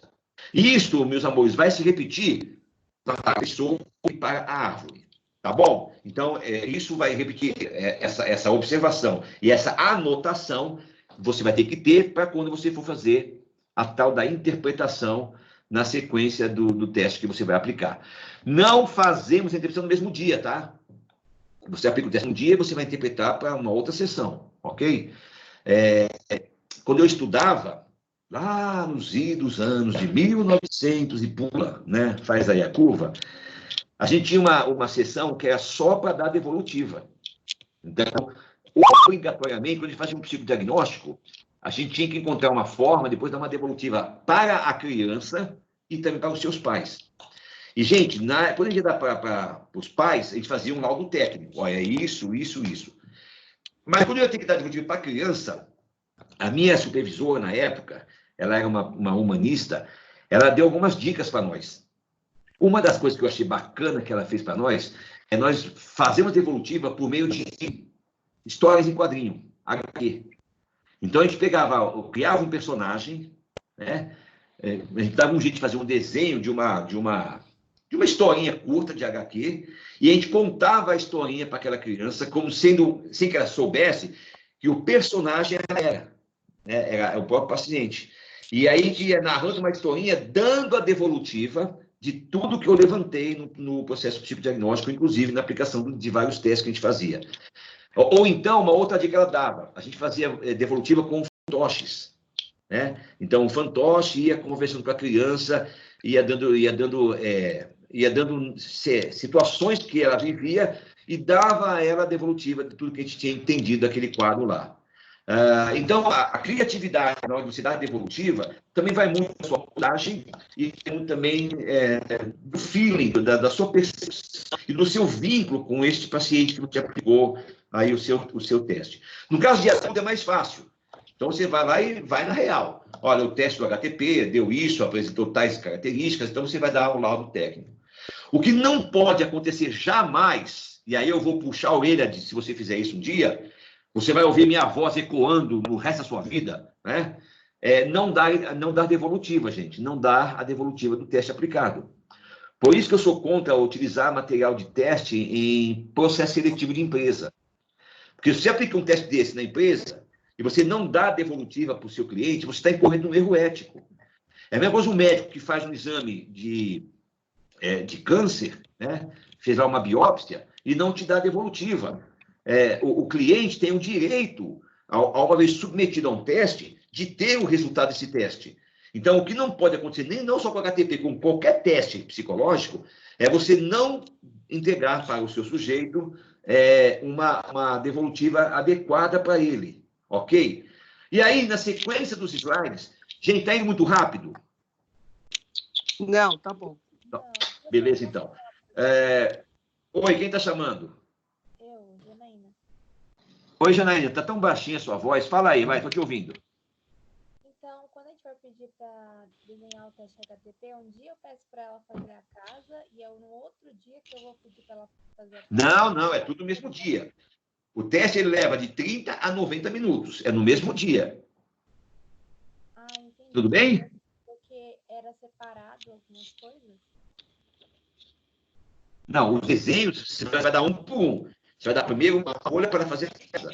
E isto, meus amores, vai se repetir para a pessoa e para a árvore. Tá bom? Então, isso vai repetir essa observação e essa anotação você vai ter que ter para quando você for fazer a tal da interpretação na sequência do teste que você vai aplicar. Não fazemos a interpretação no mesmo dia, tá? Você aplica o teste um dia e você vai interpretar para uma outra sessão, ok? Quando eu estudava, lá nos idos anos de 1900 e pula, né? Faz aí a curva. A gente tinha uma sessão que era só para dar devolutiva. Então, obrigatoriamente, quando a gente fazia um psicodiagnóstico, a gente tinha que encontrar uma forma, depois dar uma devolutiva para a criança e também para os seus pais. E, gente, quando a gente ia dar para os pais, a gente fazia um laudo técnico. Olha, isso. Mas quando eu ia ter que dar devolutiva para a criança, a minha supervisora, na época, ela era uma humanista, ela deu algumas dicas para nós. Uma das coisas que eu achei bacana que ela fez para nós é nós fazermos devolutiva por meio de histórias em quadrinho, HQ. Então, a gente criava um personagem, né? A gente dava um jeito de fazer um desenho de uma historinha curta de HQ, e a gente contava a historinha para aquela criança, como sendo, sem que ela soubesse, que o personagem era o próprio paciente. E aí a gente ia narrando uma historinha, dando a devolutiva de tudo que eu levantei no processo psicodiagnóstico, inclusive na aplicação de vários testes que a gente fazia. Ou então, uma outra dica que ela dava, a gente fazia devolutiva com fantoches, né? Então, o fantoche ia conversando com a criança, ia dando situações que ela vivia e dava a ela a devolutiva de tudo que a gente tinha entendido daquele quadro lá. Então, a criatividade na hora de você dar devolutiva também vai muito da sua abordagem e também do feeling, da sua percepção e do seu vínculo com este paciente que você aplicou aí o seu teste. No caso de adulto é mais fácil. Então, você vai lá e vai na real. Olha, o teste do HTP deu isso, apresentou tais características, então você vai dar o laudo técnico. O que não pode acontecer jamais, e aí eu vou puxar a orelha se você fizer isso um dia, você vai ouvir minha voz ecoando no resto da sua vida, né? Não dar devolutiva, gente. Não dar a devolutiva do teste aplicado. Por isso que eu sou contra utilizar material de teste em processo seletivo de empresa. Porque se você aplica um teste desse na empresa e você não dá a devolutiva para o seu cliente, você está incorrendo num erro ético. É a mesma coisa um médico que faz um exame de câncer, né? Fez lá uma biópsia e não te dá a devolutiva. O cliente tem o direito, ao uma vez submetido a um teste, de ter o resultado desse teste. Então, o que não pode acontecer, nem não só com o HTP, com qualquer teste psicológico, é você não entregar para o seu sujeito uma devolutiva adequada para ele, ok? E aí, na sequência dos slides, gente, está indo muito rápido? Não, tá bom. Beleza, então. Oi, quem está chamando? Janaína. Oi, Janaína, tá tão baixinha a sua voz. Fala aí, vai, tô te ouvindo. Então, quando a gente vai pedir para desenhar o teste HTP, um dia eu peço para ela fazer a casa e no outro dia que eu vou pedir para ela fazer a casa. Não, é tudo no mesmo dia. O teste ele leva de 30 a 90 minutos. É no mesmo dia. Ah, entendi. Tudo bem? Porque era separado algumas coisas? Não, os desenhos você vai dar um por um. Você vai dar primeiro uma folha para fazer a casa.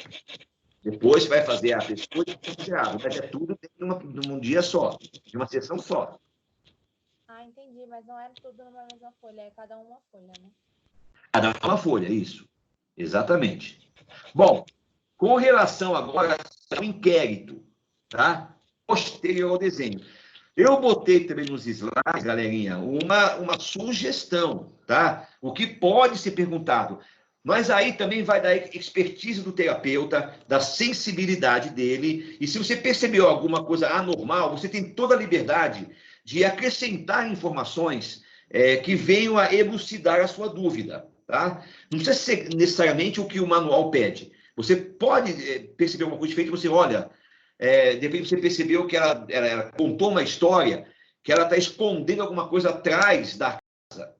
Depois você vai fazer a pescoço e fazer a água. Mas é tudo num dia só, de uma sessão só. Ah, entendi, mas não era tudo numa mesma folha, é cada uma folha, né? Cada uma folha, isso. Exatamente. Bom, com relação agora ao inquérito, tá? Posterior ao desenho. Eu botei também nos slides, galerinha, uma sugestão, tá? O que pode ser perguntado. Mas aí também vai da expertise do terapeuta, da sensibilidade dele. E se você percebeu alguma coisa anormal, você tem toda a liberdade de acrescentar informações que venham a elucidar a sua dúvida, tá? Não precisa ser necessariamente o que o manual pede. Você pode perceber alguma coisa diferente, você olha, de repente você percebeu que ela contou uma história, que ela está escondendo alguma coisa atrás da casa.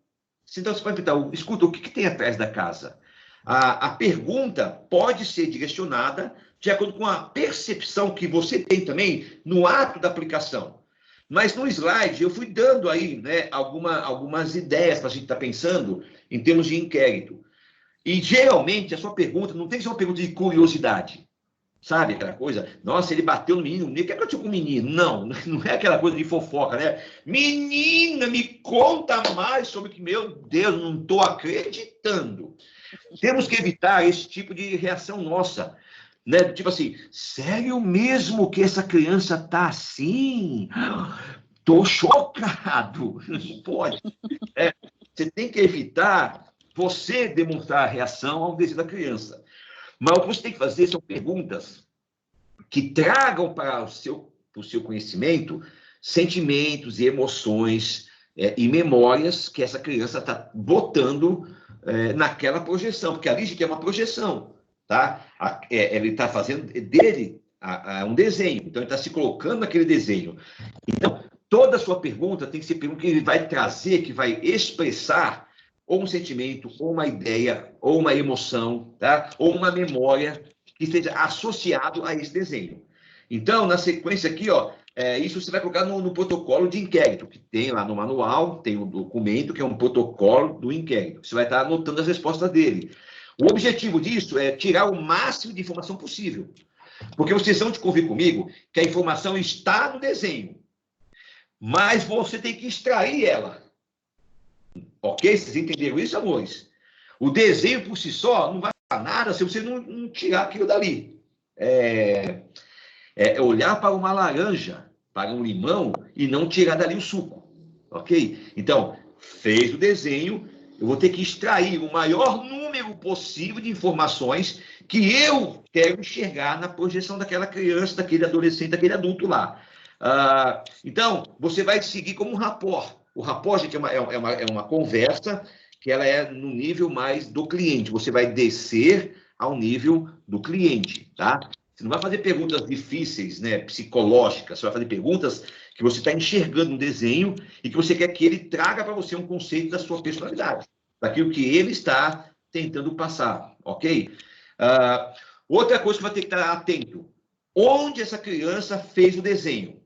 Então você pode perguntar, escuta, o que tem atrás da casa? A pergunta pode ser direcionada de acordo com a percepção que você tem também no ato da aplicação. Mas no slide eu fui dando aí, né, algumas ideias para a gente estar pensando em termos de inquérito. E geralmente a sua pergunta não tem que ser uma pergunta de curiosidade. Sabe aquela coisa? Nossa, ele bateu no menino. O que aconteceu com o menino? Não é aquela coisa de fofoca, né? Menina, me conta mais sobre que, meu Deus, não estou acreditando. Temos que evitar esse tipo de reação nossa, né? Tipo assim, sério mesmo que essa criança tá assim? Tô chocado. Não pode. Você tem que evitar você demonstrar a reação ao desejo da criança. Mas o que você tem que fazer são perguntas que tragam para o seu conhecimento sentimentos e emoções e memórias que essa criança está botando naquela projeção, porque ali gente é uma projeção, tá? Ele está fazendo dele um desenho, então ele está se colocando naquele desenho. Então, toda a sua pergunta tem que ser pergunta que ele vai trazer, que vai expressar ou um sentimento, ou uma ideia, ou uma emoção, tá? Ou uma memória que esteja associado a esse desenho. Então, na sequência aqui, ó, isso você vai colocar no protocolo de inquérito, que tem lá no manual, tem um documento que é um protocolo do inquérito. Você vai estar anotando as respostas dele. O objetivo disso é tirar o máximo de informação possível. Porque vocês vão te convir comigo que a informação está no desenho. Mas você tem que extrair ela. Ok? Vocês entenderam isso, amores? O desenho por si só não vai dar nada se você não tirar aquilo dali. É olhar para uma laranja, para um limão, e não tirar dali o suco. Ok? Então, fez o desenho, eu vou ter que extrair o maior número possível de informações que eu quero enxergar na projeção daquela criança, daquele adolescente, daquele adulto lá. Então, você vai seguir como um rapport. O rapport, gente, é uma conversa que ela é no nível mais do cliente. Você vai descer ao nível do cliente, tá? Você não vai fazer perguntas difíceis, né, psicológicas. Você vai fazer perguntas que você está enxergando no desenho e que você quer que ele traga para você um conceito da sua personalidade, daquilo que ele está tentando passar, ok? Outra coisa que vai ter que estar atento. Onde essa criança fez o desenho?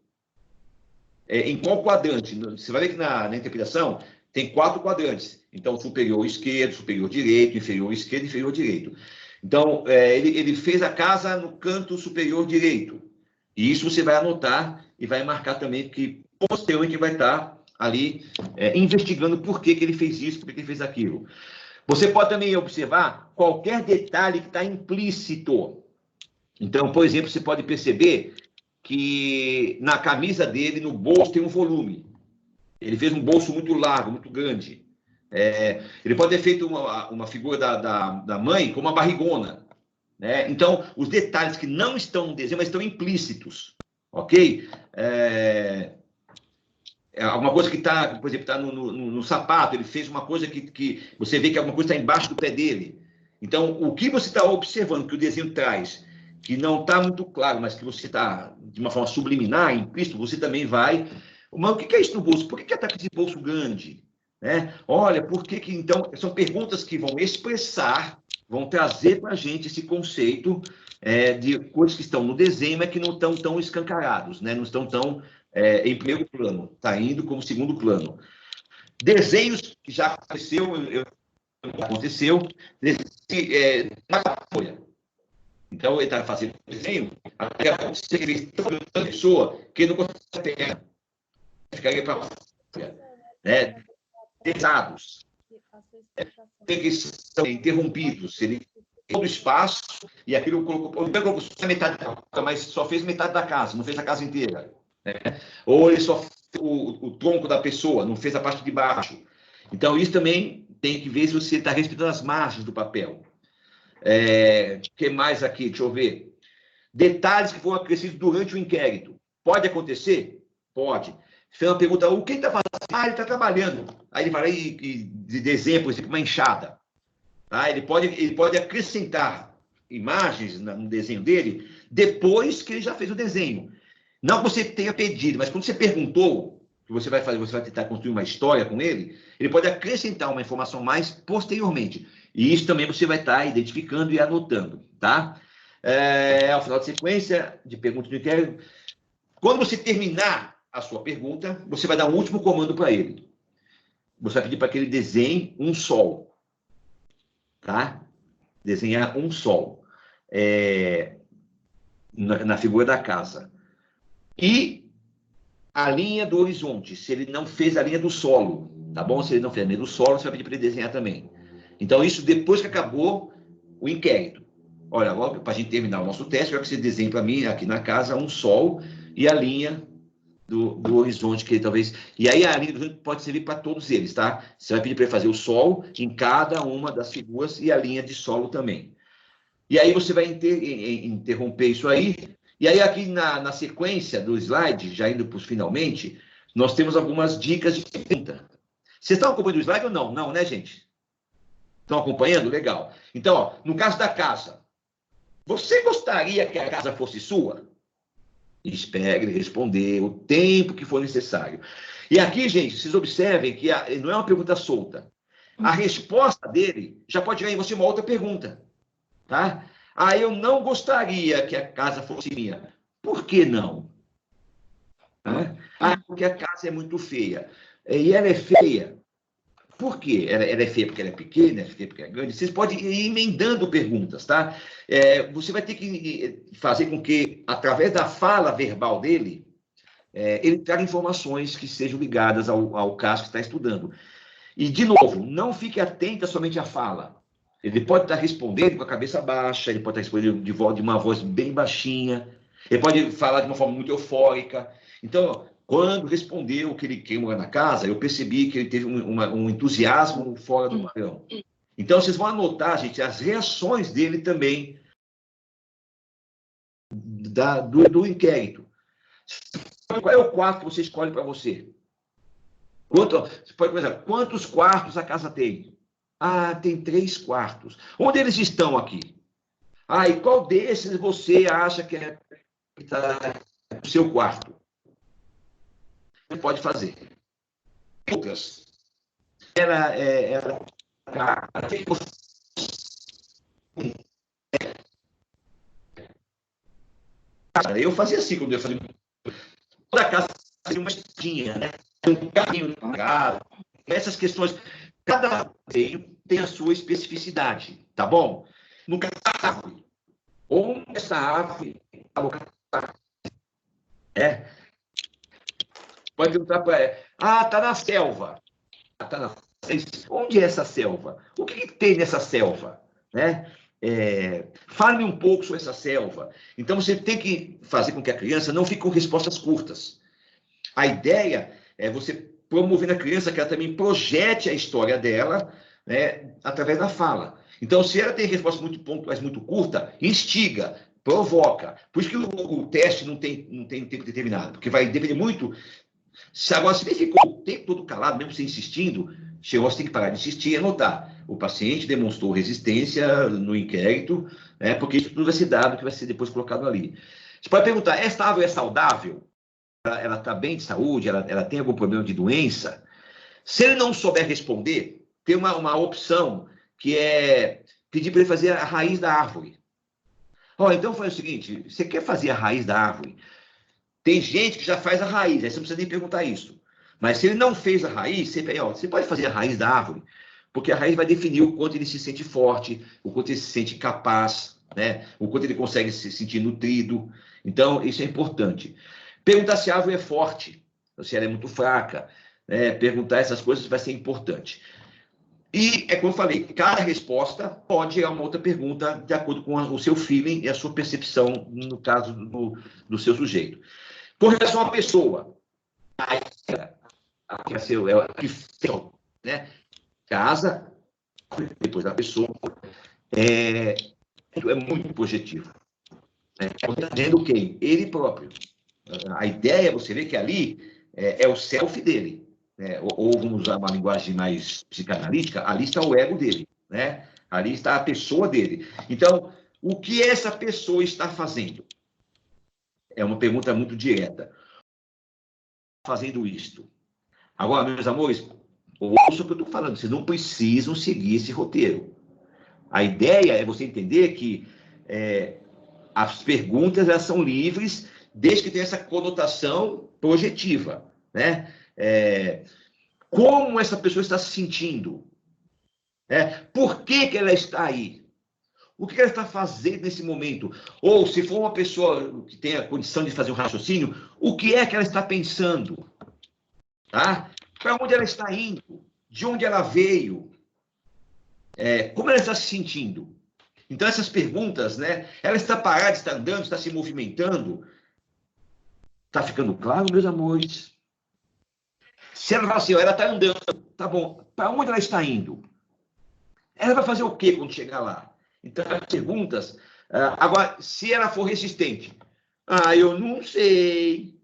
Em qual quadrante? Você vai ver que na interpretação tem 4 quadrantes. Então, superior esquerdo, superior direito, inferior esquerdo, inferior direito. Então, ele fez a casa no canto superior direito. E isso você vai anotar e vai marcar também que posteriormente vai estar ali investigando por que ele fez isso, por que ele fez aquilo. Você pode também observar qualquer detalhe que está implícito. Então, por exemplo, você pode perceber que na camisa dele, no bolso, tem um volume. Ele fez um bolso muito largo, muito grande. Ele pode ter feito uma figura da mãe com uma barrigona. Né? Então, os detalhes que não estão no desenho, mas estão implícitos. Ok? Alguma coisa que está, por exemplo, está no sapato, ele fez uma coisa que você vê que alguma coisa está embaixo do pé dele. Então, o que você está observando que o desenho traz, que não está muito claro, mas que você está, de uma forma subliminar, implícito, você também vai... Mas o que é isso no bolso? Por que está com esse bolso grande? Né? Olha, por que... Então, são perguntas que vão expressar, vão trazer para a gente esse conceito de coisas que estão no desenho, mas que não estão tão escancarados, né? Não estão tão em primeiro plano, está indo como segundo plano. Desenhos que já aconteceu, na folha. Então, ele está fazendo um desenho, até a pessoa que não consegue pegar, ficaria para folha. Né? Pesados, que são interrompidos, ele todo o espaço, e aquilo colocou só metade da casa, mas só fez metade da casa, não fez a casa inteira. Né? Ou ele só fez o tronco da pessoa, não fez a parte de baixo. Então, isso também tem que ver se você está respeitando as margens do papel. O que mais aqui? Deixa eu ver. Detalhes que foram acrescidos durante o inquérito. Pode acontecer? Pode. Fez uma pergunta, o que ele está fazendo? Ele está trabalhando. Aí ele vai e desenha, por exemplo, uma enxada. Tá? Ele pode acrescentar imagens no desenho dele depois que ele já fez o desenho. Não que você tenha pedido, mas quando você perguntou, que você vai fazer, você vai tentar construir uma história com ele, ele pode acrescentar uma informação mais posteriormente. E isso também você vai estar identificando e anotando, tá? Ao final de sequência de perguntas do inquérito, quando você terminar a sua pergunta, você vai dar um último comando para ele. Você vai pedir para que ele desenhe um sol. Tá? Desenhar um sol na figura da casa. E a linha do horizonte, se ele não fez a linha do solo, tá bom? Se ele não fez a linha do solo, você vai pedir para ele desenhar também. Então, isso depois que acabou o inquérito. Olha, agora, para a gente terminar o nosso teste, eu quero que você desenhe para mim, aqui na casa, um sol e a linha do horizonte, que talvez... E aí, a linha do horizonte pode servir para todos eles, tá? Você vai pedir para ele fazer o sol em cada uma das figuras e a linha de solo também. E aí, você vai interromper isso aí. E aí, aqui na sequência do slide, já indo para os finalmente, nós temos algumas dicas de pergunta. Vocês estão acompanhando o slide ou não? Não, né, gente? Estão acompanhando? Legal. Então, ó, no caso da casa, você gostaria que a casa fosse sua? Espere ele responder o tempo que for necessário. E aqui, gente, vocês observem que não é uma pergunta solta. A resposta dele já pode vir em você uma outra pergunta. Tá? Eu não gostaria que a casa fosse minha. Por que não? Porque a casa é muito feia. E ela é feia. Por quê? Ela é feia porque ela é pequena, é feia porque é grande. Vocês podem ir emendando perguntas, tá? Você vai ter que fazer com que, através da fala verbal dele, ele traga informações que sejam ligadas ao caso que está estudando. E, de novo, não fique atenta somente à fala. Ele pode estar respondendo com a cabeça baixa, ele pode estar respondendo de uma voz bem baixinha, ele pode falar de uma forma muito eufórica. Então, quando respondeu que ele queria morar na casa, eu percebi que ele teve um entusiasmo fora do padrão. Então, vocês vão anotar, gente, as reações dele também do inquérito. Qual é o quarto que você escolhe para você? Você pode começar. Quantos quartos a casa tem? Ah, tem 3 quartos. Onde eles estão aqui? Ah, e qual desses você acha que é o seu quarto? Você pode fazer. Lucas, eu fazia assim quando eu fazia. Toda casa tem uma esquinha, né? Tem um caminho apagado. Essas questões, cada desenho tem a sua especificidade, tá bom? No caso da árvore, onde essa árvore está localizada? Pode perguntar para ela, está na selva. Onde é essa selva? O que tem nessa selva? Né? Fale-me um pouco sobre essa selva. Então, você tem que fazer com que a criança não fique com respostas curtas. A ideia é você promover na criança que ela também projete a história dela, né, através da fala. Então, se ela tem resposta muito pontuais, muito curta, instiga, provoca. Por isso que o teste não tem tempo determinado, porque vai depender muito. Agora, se ele ficou o tempo todo calado, mesmo sem insistindo, você tem que parar de insistir e anotar. O paciente demonstrou resistência no inquérito, né, porque isso tudo vai ser dado, que vai ser depois colocado ali. Você pode perguntar, esta árvore é saudável? Ela está bem de saúde? Ela tem algum problema de doença? Se ele não souber responder, tem uma opção que é pedir para ele fazer a raiz da árvore. Então faz o seguinte, você quer fazer a raiz da árvore? Tem gente que já faz a raiz, aí você não precisa nem perguntar isso. Mas se ele não fez a raiz, você pode fazer a raiz da árvore, porque a raiz vai definir o quanto ele se sente forte, o quanto ele se sente capaz, né? O quanto ele consegue se sentir nutrido. Então, isso é importante. Perguntar se a árvore é forte, se ela é muito fraca, né? Perguntar essas coisas vai ser importante. E, como eu falei, cada resposta pode gerar uma outra pergunta de acordo com o seu feeling e a sua percepção, no caso do seu sujeito. Com relação à pessoa, né? Casa, depois da pessoa, é muito projetivo. Está dizendo quem? Ele próprio. A ideia é você ver que ali é o self dele. Ou vamos usar uma linguagem mais psicanalítica, ali está o ego dele. Né? Ali está a pessoa dele. Então, o que essa pessoa está fazendo? É uma pergunta muito direta. Fazendo isto. Agora, meus amores, ouça o que eu estou falando. Vocês não precisam seguir esse roteiro. A ideia é você entender que as perguntas elas são livres, desde que tenha essa conotação projetiva. Né? Como essa pessoa está se sentindo? Por que ela está aí? O que ela está fazendo nesse momento? Ou, se for uma pessoa que tem a condição de fazer um raciocínio, o que é que ela está pensando? Tá? Para onde ela está indo? De onde ela veio? Como ela está se sentindo? Então, essas perguntas, né? Ela está parada, está andando, está se movimentando? Está ficando claro, meus amores? Se ela fala assim, ela está andando, tá bom, para onde ela está indo? Ela vai fazer o quê quando chegar lá? Então, as perguntas... agora, se ela for resistente, eu não sei.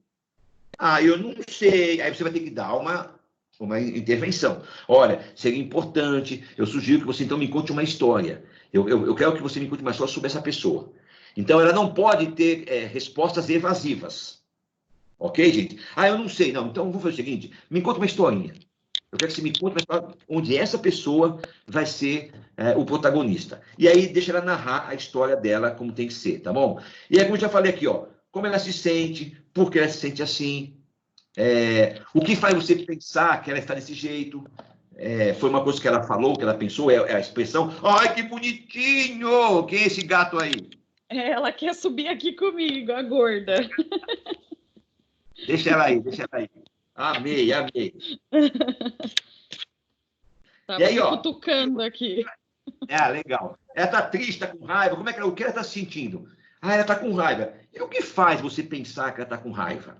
Eu não sei. Aí você vai ter que dar uma intervenção. Olha, seria importante, eu sugiro que você então me conte uma história. Eu quero que você me conte uma história sobre essa pessoa. Então, ela não pode ter respostas evasivas. Ok, gente? Eu não sei. Não, então vamos fazer o seguinte, me conta uma historinha. Eu quero que você me conte uma história onde essa pessoa vai ser o protagonista. E aí, deixa ela narrar a história dela como tem que ser, tá bom? E aí, como eu já falei aqui, como ela se sente, por que ela se sente assim, o que faz você pensar que ela está desse jeito. Foi uma coisa que ela falou, que ela pensou, é a expressão. Ai, que bonitinho! Quem é esse gato aí? Ela quer subir aqui comigo, a gorda. Deixa ela aí, deixa ela aí. Amei, amei. Tava E aí, me ó, cutucando aqui. legal. Ela está triste, está com raiva. Como é que o que ela está sentindo? Ela está com raiva. E o que faz você pensar que ela está com raiva?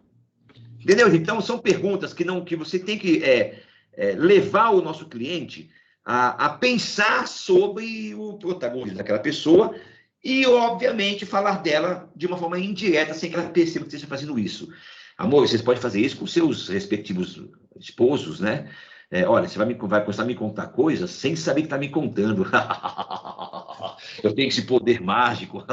Entendeu? Então, são perguntas que você tem que levar o nosso cliente a pensar sobre o protagonismo daquela pessoa e, obviamente, falar dela de uma forma indireta, sem que ela perceba que você esteja fazendo isso. Amor, vocês podem fazer isso com seus respectivos esposos, né? Olha, você vai começar a me contar coisas sem saber que está me contando. Eu tenho esse poder mágico.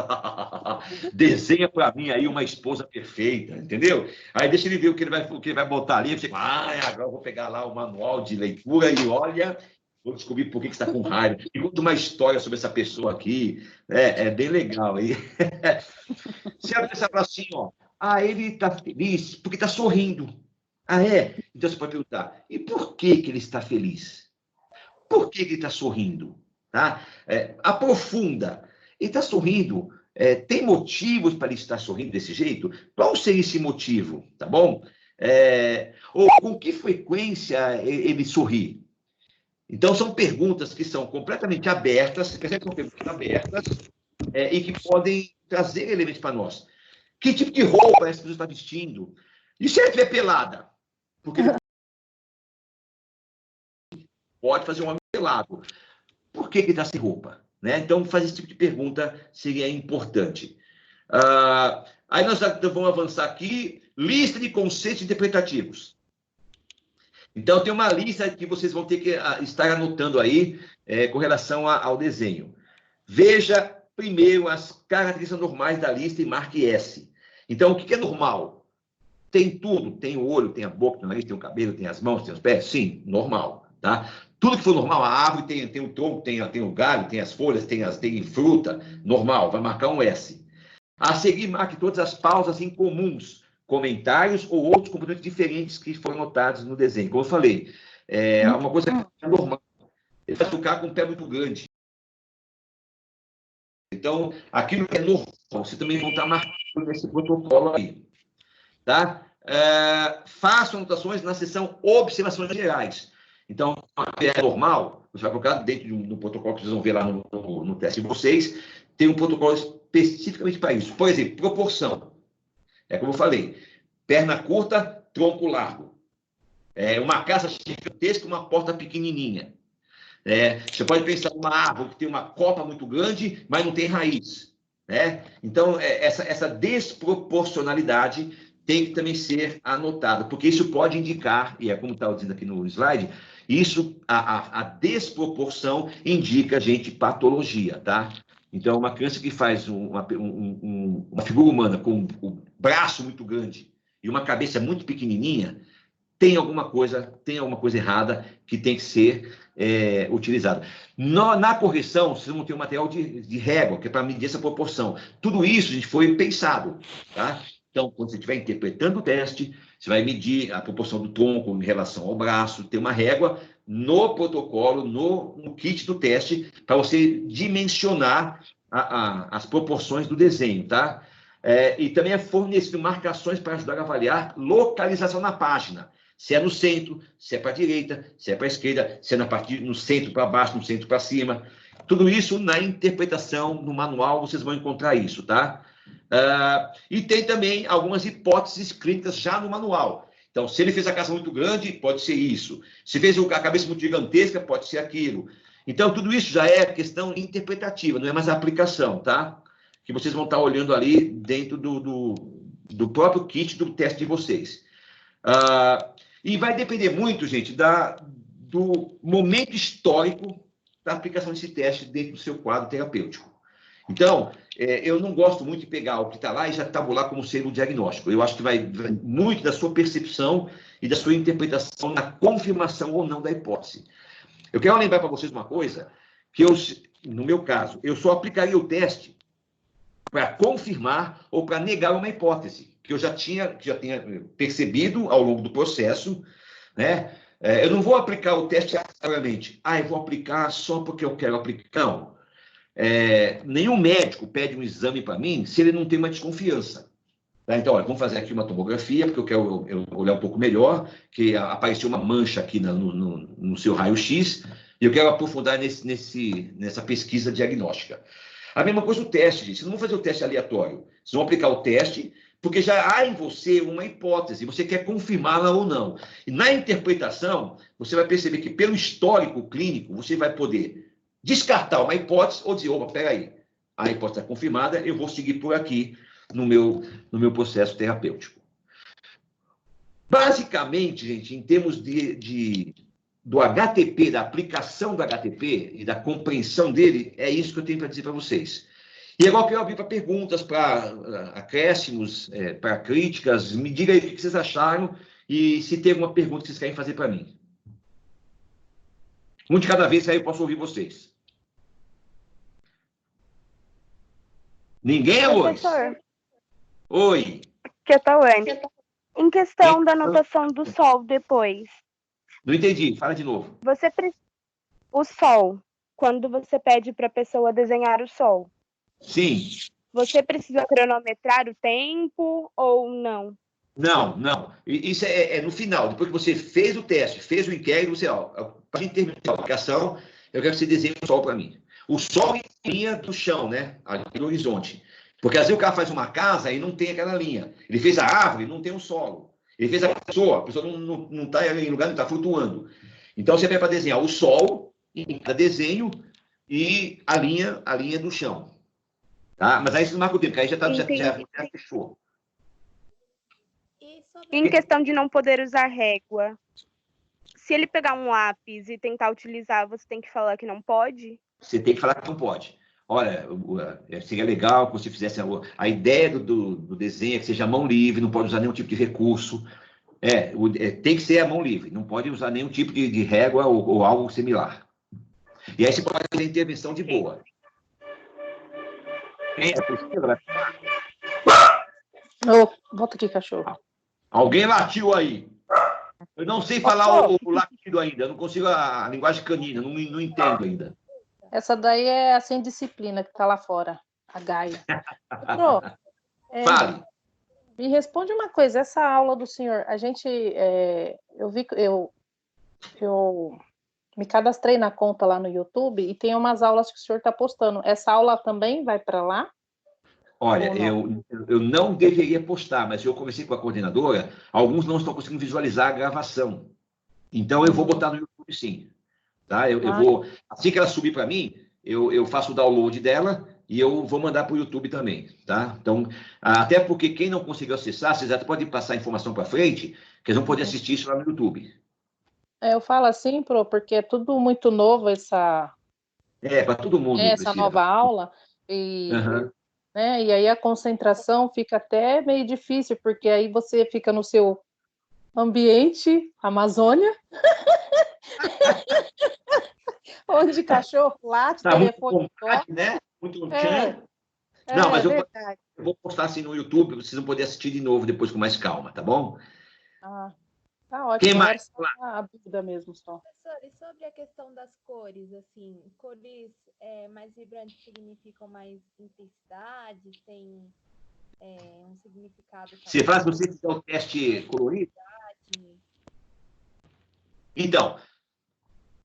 Desenha para mim aí uma esposa perfeita, entendeu? Aí deixa ele ver o que ele vai botar ali. Você, agora eu vou pegar lá o manual de leitura e olha, vou descobrir por que você está com raiva. E conta uma história sobre essa pessoa aqui. É bem legal. Aí. Se a pessoa fala assim, ó, ele está feliz porque está sorrindo. É? Então você pode perguntar, e por que ele está feliz? Por que ele está sorrindo? Tá? Aprofunda. Ele está sorrindo. Tem motivos para ele estar sorrindo desse jeito? Qual seria esse motivo? Tá bom? Ou com que frequência ele sorri? Então, são perguntas que são completamente abertas, você percebe que são perguntas abertas, e que podem trazer elementos para nós. Que tipo de roupa essa pessoa está vestindo? E se ela estiver pelada? Porque ele pode fazer um homem pelado. Por que ele está sem roupa? Né? Então, fazer esse tipo de pergunta seria importante. Aí nós vamos avançar aqui, lista de conceitos interpretativos. Então, tem uma lista que vocês vão ter que estar anotando aí com relação ao desenho. Veja primeiro as características normais da lista e marque S. Então, o que é normal? Tem tudo, tem o olho, tem a boca, tem o nariz, tem o cabelo, tem as mãos, tem os pés, sim, normal, tá? Tudo que for normal, a árvore tem o tronco, tem o galho, tem as folhas, tem fruta, normal, vai marcar um S. A seguir, marque todas as pausas incomuns, comentários ou outros componentes diferentes que foram notados no desenho. Como eu falei, uma coisa que é normal, ele vai tocar com um pé muito grande. Então, aquilo que é normal, você também vai estar marcando nesse protocolo aí. Tá? Façam anotações na seção observações gerais. Então, é normal, você vai colocar dentro do protocolo que vocês vão ver lá no teste de vocês, tem um protocolo especificamente para isso. Por exemplo, proporção. Como eu falei, perna curta, tronco largo. Uma casa gigantesca, uma porta pequenininha. Você pode pensar numa árvore que tem uma copa muito grande, mas não tem raiz. Né? Então, essa desproporcionalidade tem que também ser anotada, porque isso pode indicar, e como está dizendo aqui no slide, a desproporção indica, gente, patologia, tá? Então, uma criança que faz uma figura humana com o braço muito grande e uma cabeça muito pequenininha, tem alguma coisa errada que tem que ser utilizada. Na correção, vocês vão ter um material de régua, que é para medir essa proporção. Tudo isso, gente, foi pensado, tá? Então, quando você estiver interpretando o teste, você vai medir a proporção do tronco em relação ao braço, tem uma régua no protocolo, no kit do teste, para você dimensionar as proporções do desenho, tá? E também é fornecido marcações para ajudar a avaliar localização na página. Se é no centro, se é para a direita, se é para a esquerda, se é no centro para baixo, no centro para cima. Tudo isso na interpretação, no manual, vocês vão encontrar isso, tá? E tem também algumas hipóteses clínicas já no manual. Então, se ele fez a casa muito grande, pode ser isso. Se fez a cabeça muito gigantesca, pode ser aquilo. Então, tudo isso já é questão interpretativa, não é mais a aplicação, tá? Que vocês vão estar olhando ali dentro do próprio kit do teste de vocês. E vai depender muito, gente, do momento histórico da aplicação desse teste dentro do seu quadro terapêutico. Então, eu não gosto muito de pegar o que está lá e já tabular como sendo um diagnóstico. Eu acho que vai muito da sua percepção e da sua interpretação na confirmação ou não da hipótese. Eu quero lembrar para vocês uma coisa, que no meu caso, eu só aplicaria o teste para confirmar ou para negar uma hipótese, que eu já tinha percebido ao longo do processo, né? Eu não vou aplicar o teste aleatoriamente. Eu vou aplicar só porque eu quero aplicar. Não. Nenhum médico pede um exame para mim se ele não tem uma desconfiança. Tá? Então, olha, vamos fazer aqui uma tomografia, porque eu quero olhar um pouco melhor, que apareceu uma mancha aqui no seu raio-x. E eu quero aprofundar nessa pesquisa diagnóstica. A mesma coisa o teste, gente. Vocês não vão fazer o teste aleatório. Vocês vão aplicar o teste, porque já há em você uma hipótese, você quer confirmá-la ou não. E na interpretação, você vai perceber que pelo histórico clínico, você vai poder descartar uma hipótese ou dizer, opa, peraí, a hipótese está confirmada, eu vou seguir por aqui no meu processo terapêutico. Basicamente, gente, em termos do HTP, da aplicação do HTP e da compreensão dele, é isso que eu tenho para dizer para vocês. E agora eu quero abrir para perguntas, para acréscimos, para críticas. Me diga aí o que vocês acharam e se tem alguma pergunta que vocês querem fazer para mim. Um de cada vez, aí eu posso ouvir vocês. Ninguém, Lois? Oi. Que é Tawane. Em questão da anotação do sol depois. Não entendi, fala de novo. O sol, quando você pede para a pessoa desenhar o sol. Sim. Você precisa cronometrar o tempo ou não? Não. Isso é no final. Depois que você fez o teste, fez o inquérito, você, para a gente terminar a aplicação, eu quero que você desenhe o sol para mim. O sol em linha do chão, né? Ali no horizonte. Porque às vezes o cara faz uma casa e não tem aquela linha. Ele fez a árvore, não tem um solo. Ele fez a pessoa não está em lugar, não está flutuando. Então você vai para desenhar o sol em cada desenho e a linha do chão. Tá? Mas aí você não marca o tempo, porque aí já fechou. Em questão de não poder usar régua, se ele pegar um lápis e tentar utilizar, você tem que falar que não pode? Você tem que falar que não pode. Olha, seria legal que você fizesse a ideia do desenho, que seja a mão livre, não pode usar nenhum tipo de recurso. Tem que ser a mão livre, não pode usar nenhum tipo de régua ou algo similar. E aí você pode fazer intervenção de boa. Volta aqui, cachorro. Alguém latiu aí. Eu não sei falar o latido ainda, eu não consigo a linguagem canina, não entendo ainda. Essa daí é a sem disciplina que está lá fora, a Gaia. Pro, Fale. me responde uma coisa, essa aula do senhor, a gente, eu me cadastrei na conta lá no YouTube e tem umas aulas que o senhor está postando. Essa aula também vai para lá? Olha, eu não deveria postar, mas eu conversei com a coordenadora, alguns não estão conseguindo visualizar a gravação. Então, eu vou botar no YouTube, sim. Tá? Eu vou, assim que ela subir para mim, eu faço o download dela e eu vou mandar para o YouTube também. Tá? Então, até porque quem não conseguiu acessar, vocês até podem passar a informação para frente, que eles vão poder assistir isso lá no YouTube. Eu falo assim, porque é tudo muito novo essa... para todo mundo. Essa nova aula. Né? E aí a concentração fica até meio difícil, porque aí você fica no seu ambiente, Amazônia, onde cachorro late, telefone toca. Né? Muito Não, mas eu vou postar assim no YouTube, vocês vão poder assistir de novo depois com mais calma, tá bom? Tá ótimo. Quem mais? A dúvida mesmo só. Professor, e sobre a questão das cores, assim, cores mais vibrantes significam mais intensidade, tem um significado... Você faz, você fizer o teste colorido? Então,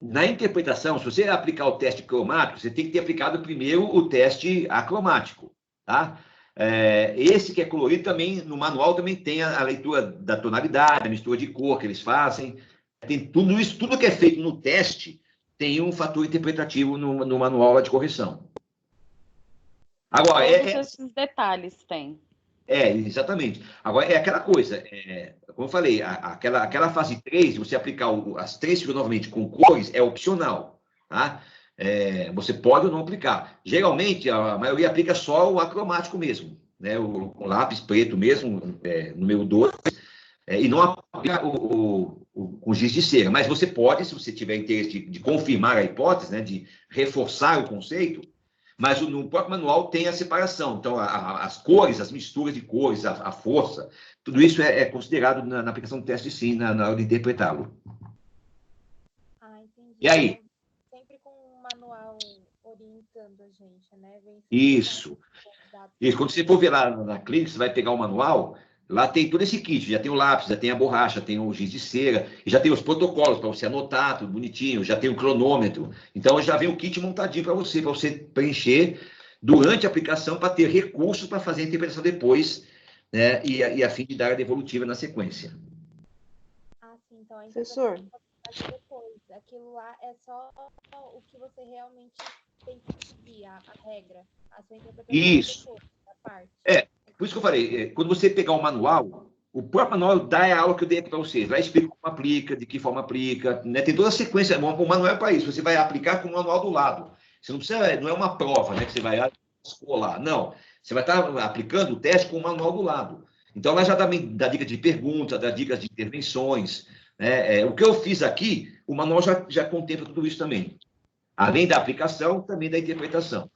na interpretação, se você aplicar o teste cromático, você tem que ter aplicado primeiro o teste acromático, tá? Esse que é colorido também, no manual também tem a leitura da tonalidade, a mistura de cor que eles fazem. Tem tudo isso, tudo que é feito no teste tem um fator interpretativo no manual de correção. Agora, todos esses detalhes tem. Exatamente. Agora, é aquela coisa, como eu falei, aquela fase 3, você aplicar as 3 novamente com cores, é opcional, tá? Você pode ou não aplicar. Geralmente, a maioria aplica só o acromático mesmo, né? O lápis preto mesmo, número 2, e não aplica o giz de cera. Mas você pode, se você tiver interesse de confirmar a hipótese, né, de reforçar o conceito, mas no próprio manual tem a separação. Então, as cores, as misturas de cores, a força, tudo isso é considerado na aplicação do teste, sim, na hora de interpretá-lo. Entendi. E aí? Sempre com o manual orientando a gente, né? Isso. Quando você for ver lá na clínica, você vai pegar o manual, Lá tem todo esse kit, já tem o lápis, já tem a borracha, tem o giz de cera, e já tem os protocolos para você anotar, tudo bonitinho, já tem o cronômetro. Então, já vem o kit montadinho para você preencher durante a aplicação, para ter recursos para fazer a interpretação depois, né? E a fim de dar a devolutiva na sequência. Ah, sim, então a Professor. interpretação depois. Aquilo lá é só o que você realmente tem que seguir, a regra. A sua interpretação Isso. depois, a parte. Por isso que eu falei, quando você pegar o manual, o próprio manual dá a aula que eu dei aqui para vocês. Vai explicar como aplica, de que forma aplica, né? Tem toda a sequência. O manual é para isso. Você vai aplicar com o manual do lado. Você não precisa, não é uma prova, né? Que você vai escolar. Não. Você vai estar aplicando o teste com o manual do lado. Então, ela já dá dica de perguntas, dá dicas de intervenções. Né? O que eu fiz aqui, o manual já contempla tudo isso também. Além da aplicação, também da interpretação.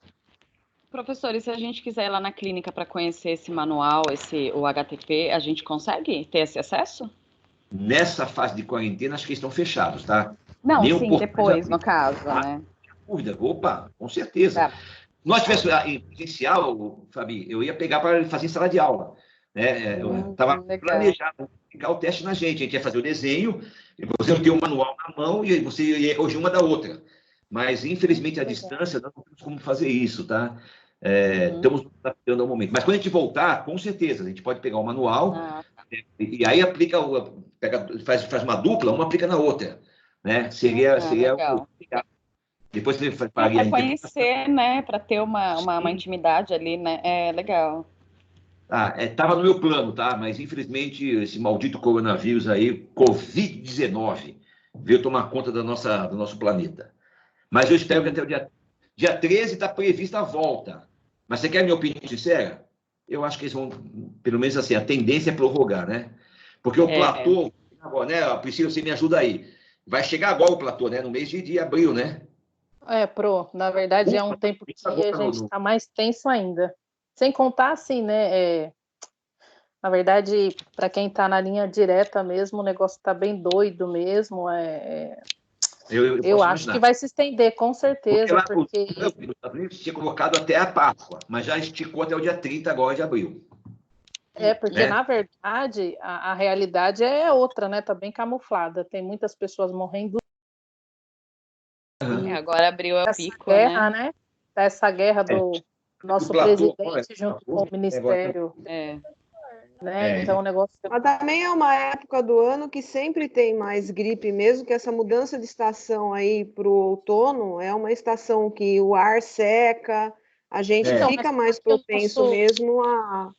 Professor, e se a gente quiser ir lá na clínica para conhecer esse manual, o HTP, a gente consegue ter esse acesso? Nessa fase de quarentena, acho que eles estão fechados, tá? Não, Nem o sim, portão depois, já- no caso, né? Dúvida. Opa, com certeza. Tá. Se nós tivéssemos em presencial, Fabi, eu ia pegar para fazer em sala de aula. Né? Eu estava Legal. planejado ficar o teste na gente. A gente ia fazer o desenho, e você não tem o manual na mão e você ia corrigir uma da outra. Mas, infelizmente, à distância, não temos como fazer isso, tá? Estamos adaptando ao momento. Mas quando a gente voltar, com certeza, a gente pode pegar o manual e aí aplica, faz uma dupla, uma aplica na outra. Né? Seria legal. Depois você faria Para conhecer, né? Para ter uma intimidade ali, né? É legal. Estava no meu plano, tá? Mas infelizmente esse maldito coronavírus aí, Covid-19, veio tomar conta do nosso planeta. Mas eu espero que até o dia 13 está prevista a volta. Mas você quer a minha opinião sincera? Eu acho que eles vão, pelo menos assim, a tendência é prorrogar, né? Porque o platô, agora, né? Priscila, você me ajuda aí. Vai chegar agora o platô, né? No mês de abril, né? Na verdade é um tempo que a gente está mais tenso ainda. Sem contar, assim, né? Na verdade, para quem está na linha direta mesmo, o negócio está bem doido mesmo. Eu acho que vai se estender, com certeza. Porque os Estados Unidos tinha colocado até a Páscoa, mas já esticou até o dia 30 agora de abril. Porque, na verdade, a realidade é outra, né? Está bem camuflada. Tem muitas pessoas morrendo. Agora abriu o pico, guerra, né? Essa guerra do nosso presidente junto com o Ministério. Né? Então, o negócio... Mas também é uma época do ano que sempre tem mais gripe, mesmo que essa mudança de estação aí para o outono é uma estação que o ar seca, a gente fica mais propenso mesmo a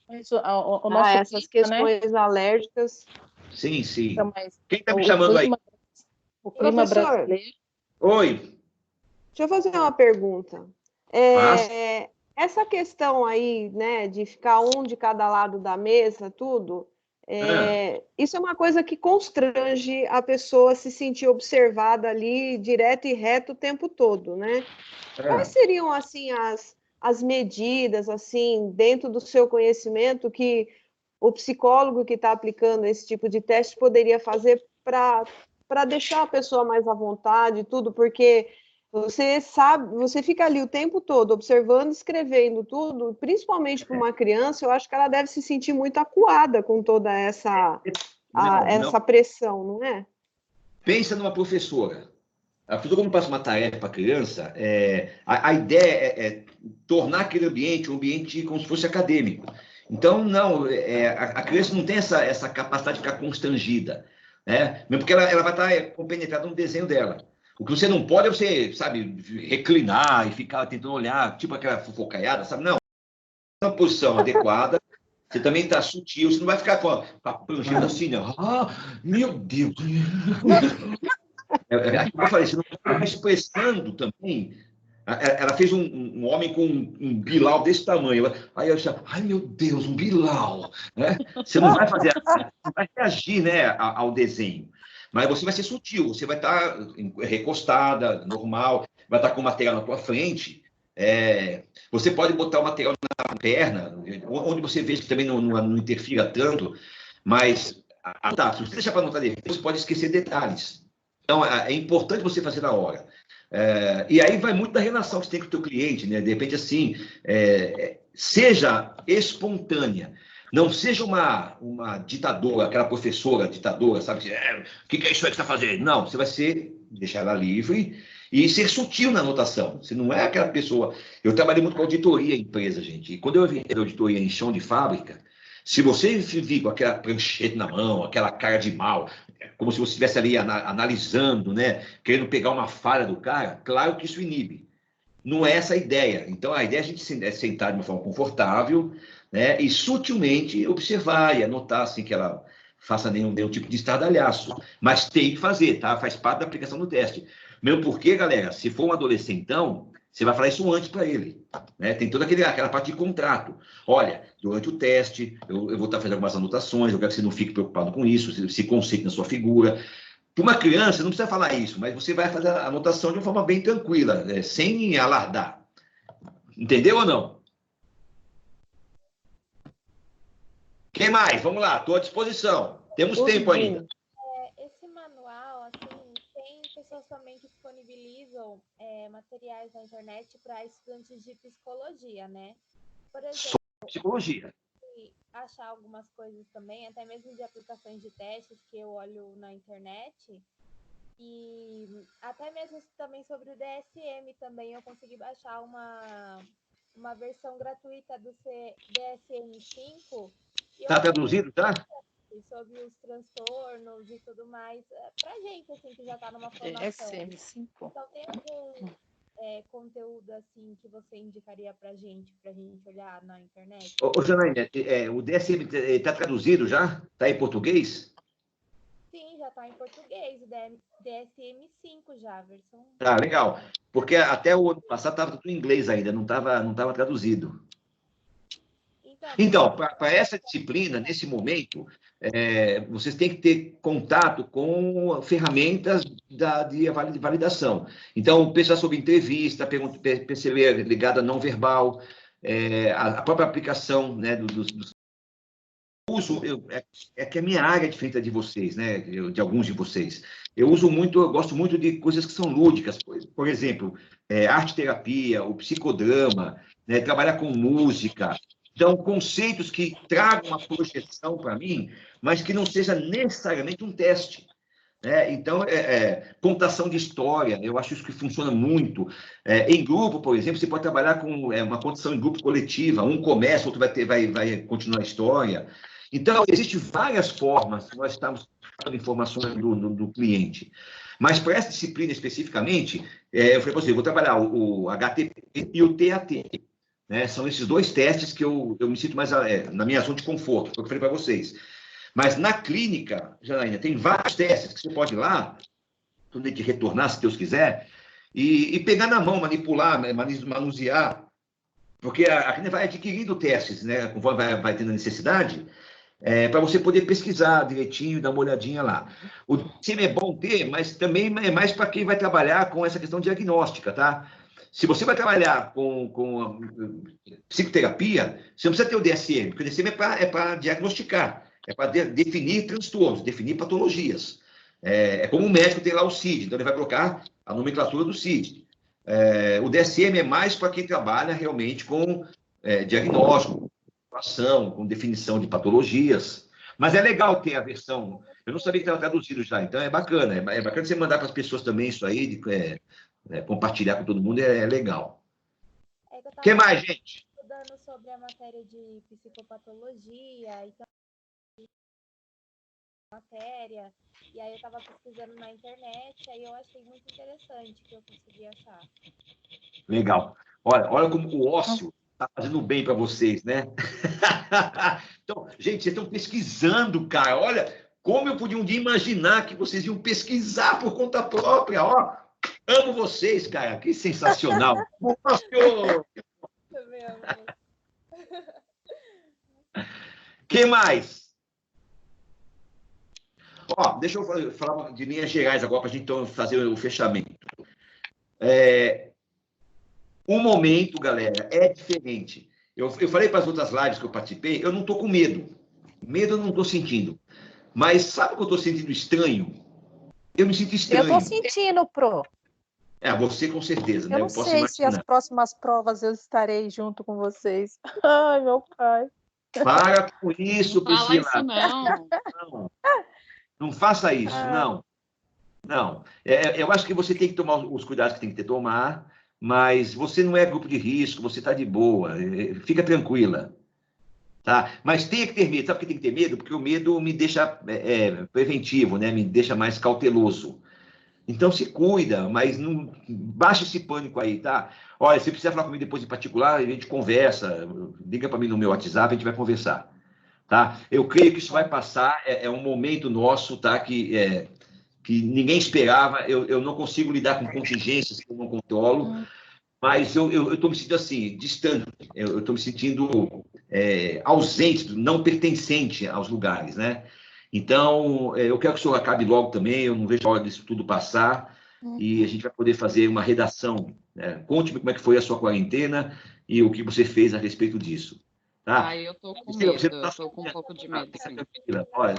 essas questões alérgicas. Sim, sim. Então, mas quem está me chamando aí? O clima brasileiro... Oi. Deixa eu fazer uma pergunta. Essa questão aí, né, de ficar um de cada lado da mesa, tudo, isso é uma coisa que constrange a pessoa a se sentir observada ali, direto e reto o tempo todo, né? Quais seriam, assim, as medidas, assim, dentro do seu conhecimento, que o psicólogo que está aplicando esse tipo de teste poderia fazer para deixar a pessoa mais à vontade e tudo, porque... Você sabe, você fica ali o tempo todo observando, escrevendo tudo, principalmente para uma criança, eu acho que ela deve se sentir muito acuada com toda essa pressão, não é? Pensa numa professora. A professora, quando passa uma tarefa para a criança, a ideia é tornar aquele ambiente um ambiente como se fosse acadêmico. Então, não, a criança não tem essa capacidade de ficar constrangida, né? Mesmo porque ela vai estar compenetrada no desenho dela. O que você não pode é você, sabe, reclinar e ficar tentando olhar, tipo aquela fofocaiada, sabe? Não. Uma posição adequada, você também está sutil, você não vai ficar com a prancheta assim, não. Meu Deus! Eu falei, você não está expressando também. Ela fez um homem com um bilau desse tamanho. Aí eu achei, ai meu Deus, um bilau! Né? Você não vai fazer assim, você vai reagir, né, ao desenho. Mas você vai ser sutil, você vai estar recostada, normal, vai estar com o material na tua frente. Você pode botar o material na perna, onde você vê que também não interfira tanto, mas se você deixar para anotar depois, você pode esquecer detalhes. Então, é importante você fazer na hora. E aí vai muito da relação que você tem com o teu cliente, né? De repente, assim, seja espontânea. Não seja uma ditadora, aquela professora ditadora, sabe? O que é isso aí que você está fazendo? Não, você vai deixar ela livre e ser sutil na anotação. Você não é aquela pessoa... Eu trabalhei muito com auditoria em empresa, gente. E quando eu vi auditoria em chão de fábrica, se você vir com aquela prancheta na mão, aquela cara de mal, como se você estivesse ali analisando, né? Querendo pegar uma falha do cara, claro que isso inibe. Não é essa a ideia. Então, a ideia é a gente sentar de uma forma confortável, né? E sutilmente observar e anotar, assim, que ela faça nenhum tipo de estardalhaço. Mas tem que fazer, tá? Faz parte da aplicação do teste. Mesmo porque, galera, se for um adolescentão, você vai falar isso antes para ele, né? Tem toda aquela parte de contrato. Olha, durante o teste, eu vou estar fazendo algumas anotações, eu quero que você não fique preocupado com isso, se concentre na sua figura. Para uma criança, não precisa falar isso, mas você vai fazer a anotação de uma forma bem tranquila, sem alardar. Entendeu ou não? Quem mais? Vamos lá, estou à disposição. Temos tempo ainda. Esse manual, assim, tem pessoas também que disponibilizam materiais na internet para estudantes de psicologia, né? Por exemplo, Só psicologia. Achar algumas coisas também, até mesmo de aplicações de testes que eu olho na internet, e até mesmo também sobre o DSM também eu consegui baixar uma versão gratuita do DSM-5. Está traduzido, tá? Sobre os transtornos e tudo mais, pra gente, assim, que já tá numa formação. DSM-5. Então, tem algum conteúdo, assim, que você indicaria pra gente olhar na internet? Ô Janaína, o DSM está traduzido já? Está em português? Sim, já tá em português, o DSM-5 já, a versão... Ah, legal. Porque até o ano passado estava tudo em inglês ainda, não estava traduzido. Então, para essa disciplina, nesse momento, vocês têm que ter contato com ferramentas de validação. Então, pensar sobre entrevista, perceber ligada a não verbal, a própria aplicação, né, dos uso, que a minha área é diferente de vocês, né, de alguns de vocês. Eu gosto muito de coisas que são lúdicas, por exemplo, arte-terapia, o psicodrama, né, trabalhar com música. Então, conceitos que tragam uma projeção para mim, mas que não seja necessariamente um teste. Então, contação de história, eu acho isso que funciona muito. Em grupo, por exemplo, você pode trabalhar com uma contação em grupo coletiva, um começa, outro vai continuar a história. Então, existem várias formas que nós estamos dando informações do cliente. Mas para essa disciplina especificamente, eu falei para você, eu vou trabalhar o HTP e o TAT. Né? São esses dois testes que eu me sinto mais na minha zona de conforto, foi o que eu falei para vocês. Mas na clínica, Janaína, tem vários testes que você pode ir lá, tu tem que retornar, se Deus quiser, e pegar na mão, manipular, manusear, porque a clínica vai adquirindo testes, né, conforme vai tendo necessidade, para você poder pesquisar direitinho e dar uma olhadinha lá. O DSM é bom ter, mas também é mais para quem vai trabalhar com essa questão diagnóstica, tá? Se você vai trabalhar com psicoterapia, você não precisa ter o DSM, porque o DSM é para diagnosticar, é para definir transtornos, definir patologias. É como um médico tem lá o CID, então ele vai colocar a nomenclatura do CID. O DSM é mais para quem trabalha realmente com diagnóstico, com definição de patologias. Mas é legal ter a versão. Eu não sabia que estava traduzido já, então é bacana. É bacana você mandar para as pessoas também isso aí, compartilhar com todo mundo, é legal. O que mais, gente? Estudando sobre a matéria de psicopatologia, então matéria, e aí eu estava pesquisando na internet, aí eu achei muito interessante que eu consegui achar. Legal. Olha como o ócio está fazendo bem para vocês, né? Então, gente, vocês estão pesquisando, cara. Olha, como eu podia um dia imaginar que vocês iam pesquisar por conta própria, ó. Amo vocês, cara. Que sensacional. Ócio! Quem mais? Ó, deixa eu falar de linhas gerais agora para a gente então fazer o fechamento. O momento, galera, é diferente. Eu falei para as outras lives que eu participei, eu não estou com medo. Medo eu não estou sentindo. Mas sabe o que eu estou sentindo estranho? Eu me sinto estranho. Eu estou sentindo, Pro. Você com certeza, né? Eu não sei se as próximas provas eu estarei junto com vocês. Ai, meu pai. Para com isso, Fala Priscila. isso não. Não faça isso, não. Não. Eu acho que você tem que tomar os cuidados que tem que tomar, mas você não é grupo de risco, você está de boa, fica tranquila. Tá? Mas tem que ter medo. Sabe por que tem que ter medo? Porque o medo me deixa preventivo, né? Me deixa mais cauteloso. Então se cuida, mas não baixa esse pânico aí, tá? Olha, se precisar falar comigo depois em particular, a gente conversa, liga para mim no meu WhatsApp, a gente vai conversar, tá? Eu creio que isso vai passar, é um momento nosso, tá? Que ninguém esperava, eu não consigo lidar com contingências que eu não controlo, mas eu estou me sentindo assim, distante, eu estou me sentindo ausente, não pertencente aos lugares, né? Então, eu quero que o senhor acabe logo também, eu não vejo a hora disso tudo passar, e a gente vai poder fazer uma redação. Conte-me como é que foi a sua quarentena e o que você fez a respeito disso. Tá? Eu tô com medo, eu tô com um pouco de medo, sim. Olha,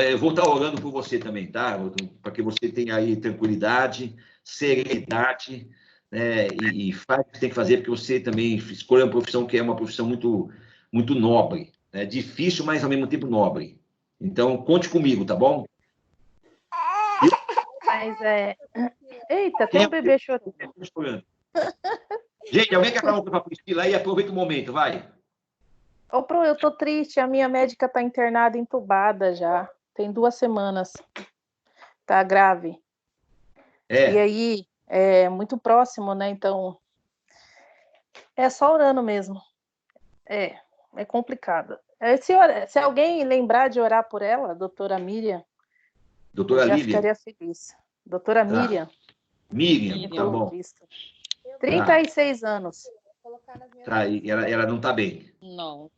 eu vou estar orando por você também, tá? Para que você tenha aí tranquilidade, serenidade, né? E faz o que tem que fazer, porque você também escolhe uma profissão que é uma profissão muito, muito nobre, né? Difícil, mas ao mesmo tempo nobre. Então, conte comigo, tá bom? Mas Eita, tem um bebê chorando. Gente, alguém quer falar uma coisa para a Priscila aí? Aproveita o momento, vai. Ô, Pro, eu tô triste. A minha médica tá internada, entubada já. Tem 2 semanas. Tá grave. E aí, é muito próximo, né? Então, é só orando mesmo. É complicado. Se alguém lembrar de orar por ela, doutora Miriam, doutora já Lívia. Ficaria feliz. Doutora Miriam. Miriam, tá bom. 36 anos. Tá, e ela não tá bem. Não,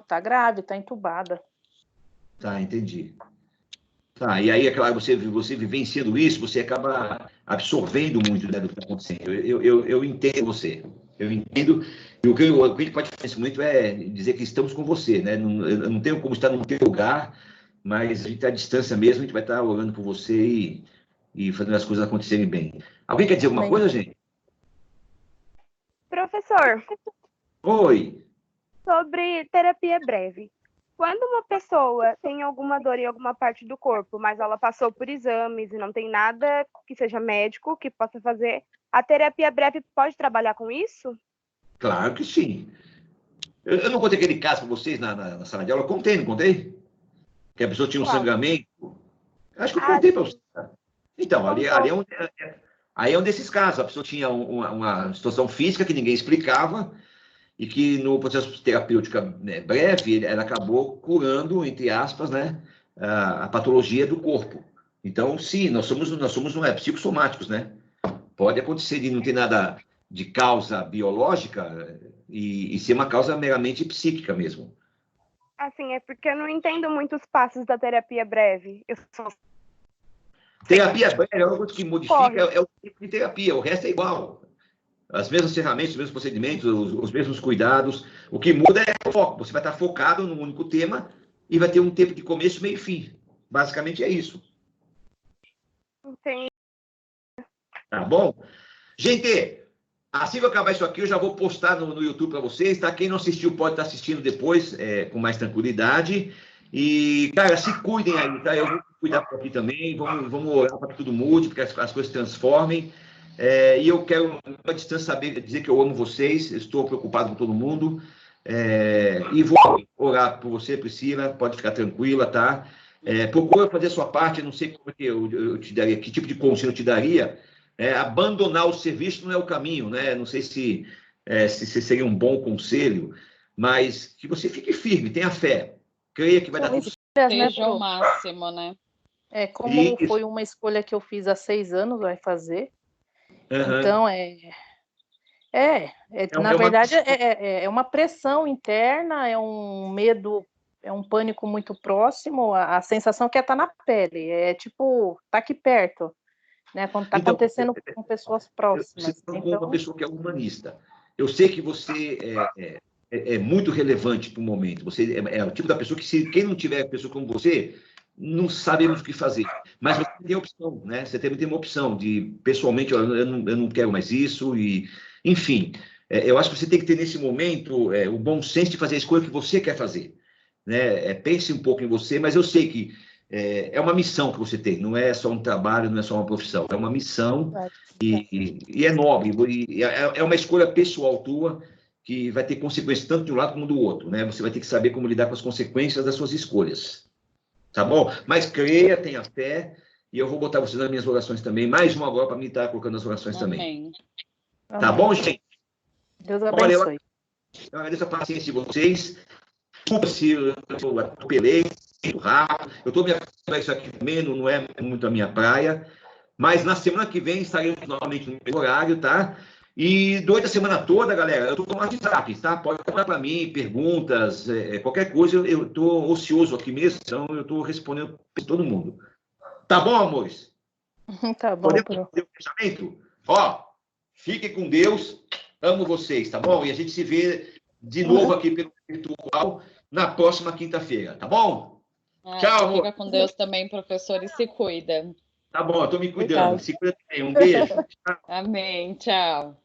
tá grave, tá entubada. Tá, entendi. Tá, e aí, é claro, você vivenciando isso, você acaba absorvendo muito, né, do que está acontecendo. Eu entendo você. Eu entendo. E o que a gente pode fazer muito é dizer que estamos com você, né? Eu não tenho como estar no teu lugar, mas a gente está à distância mesmo, a gente vai estar orando por você e fazendo as coisas acontecerem bem. Alguém quer dizer alguma coisa, gente? Professor. Oi. Sobre terapia breve. Quando uma pessoa tem alguma dor em alguma parte do corpo, mas ela passou por exames e não tem nada que seja médico que possa fazer, a terapia breve pode trabalhar com isso? Claro que sim. Eu não contei aquele caso para vocês na sala de aula? Eu contei, não contei? Que a pessoa tinha um sangramento. Acho que eu contei para vocês. Então, ali é um desses casos. A pessoa tinha uma situação física que ninguém explicava e que no processo terapêutico, né, breve, ela acabou curando, entre aspas, né, a patologia do corpo. Então, sim, nós somos psicossomáticos, né? Pode acontecer de não ter nada de causa biológica e ser uma causa meramente psíquica mesmo. Assim, é porque eu não entendo muito os passos da terapia breve. Terapia breve é uma coisa que modifica, é o tipo de terapia, o resto é igual. As mesmas ferramentas, os mesmos procedimentos, os mesmos cuidados. O que muda é o foco. Você vai estar focado num único tema e vai ter um tempo de começo, meio e fim. Basicamente é isso. Entendi. Tá bom? Gente, assim que eu acabar isso aqui, eu já vou postar no YouTube para vocês, tá? Quem não assistiu pode estar assistindo depois, com mais tranquilidade. E, cara, se cuidem aí, tá? Eu vou cuidar por aqui também. Vamos orar para que tudo mude, para que as coisas se transformem. E eu quero, à distância, dizer que eu amo vocês, estou preocupado com todo mundo. E vou orar por você, Priscila, pode ficar tranquila, tá? Procura fazer a sua parte, eu não sei como é que eu te daria, que tipo de conselho eu te daria. Abandonar o serviço não é o caminho, né? Não sei se seria um bom conselho, mas que você fique firme, tenha fé, creia que vai dar tudo certo. Seja o máximo, né? Como foi uma escolha que eu fiz há 6 anos, vai fazer. Uhum. Então, na verdade, é uma pressão interna, é um medo, é um pânico muito próximo, a sensação que estar na pele, tipo, tá aqui perto. Né, quando está acontecendo com pessoas próximas. Você está com uma pessoa que é humanista. Eu sei que você é muito relevante para o momento. Você é o tipo da pessoa que, quem não tiver pessoa como você, não sabemos o que fazer. Mas você tem opção, né? Você tem uma opção de, pessoalmente, eu não quero mais isso. Enfim, eu acho que você tem que ter, nesse momento, o bom senso de fazer a escolha que você quer fazer. né? Pense um pouco em você, mas eu sei que é uma missão que você tem, não é só um trabalho, não é só uma profissão, é uma missão e é nobre, e é uma escolha pessoal tua que vai ter consequências tanto de um lado como do outro, né? Você vai ter que saber como lidar com as consequências das suas escolhas, tá bom? Mas creia, tenha fé, e eu vou botar você nas minhas orações também, mais uma agora para mim estar colocando as orações também. Tá Amém. bom, gente? Deus abençoe. Olha, eu agradeço a paciência de vocês. Desculpa se eu atropelei muito rápido. Eu estou me acostumando a isso aqui também, não é muito a minha praia. Mas na semana que vem estaremos novamente no mesmo horário, tá? E durante a semana toda, galera, eu estou com o WhatsApp, tá? Pode mandar para mim perguntas, qualquer coisa. Eu estou ocioso aqui mesmo, então eu estou respondendo para todo mundo. Tá bom, amores? Tá bom, Podemos fazer o fechamento? Ó, fiquem com Deus. Amo vocês, tá bom? E a gente se vê de novo aqui pelo virtual na próxima quinta-feira, tá bom? Tchau, amor. Fica com Deus também, professor, e se cuida. Tá bom, eu tô me cuidando. Obrigada. Se cuida também. Um beijo. Amém. Tchau.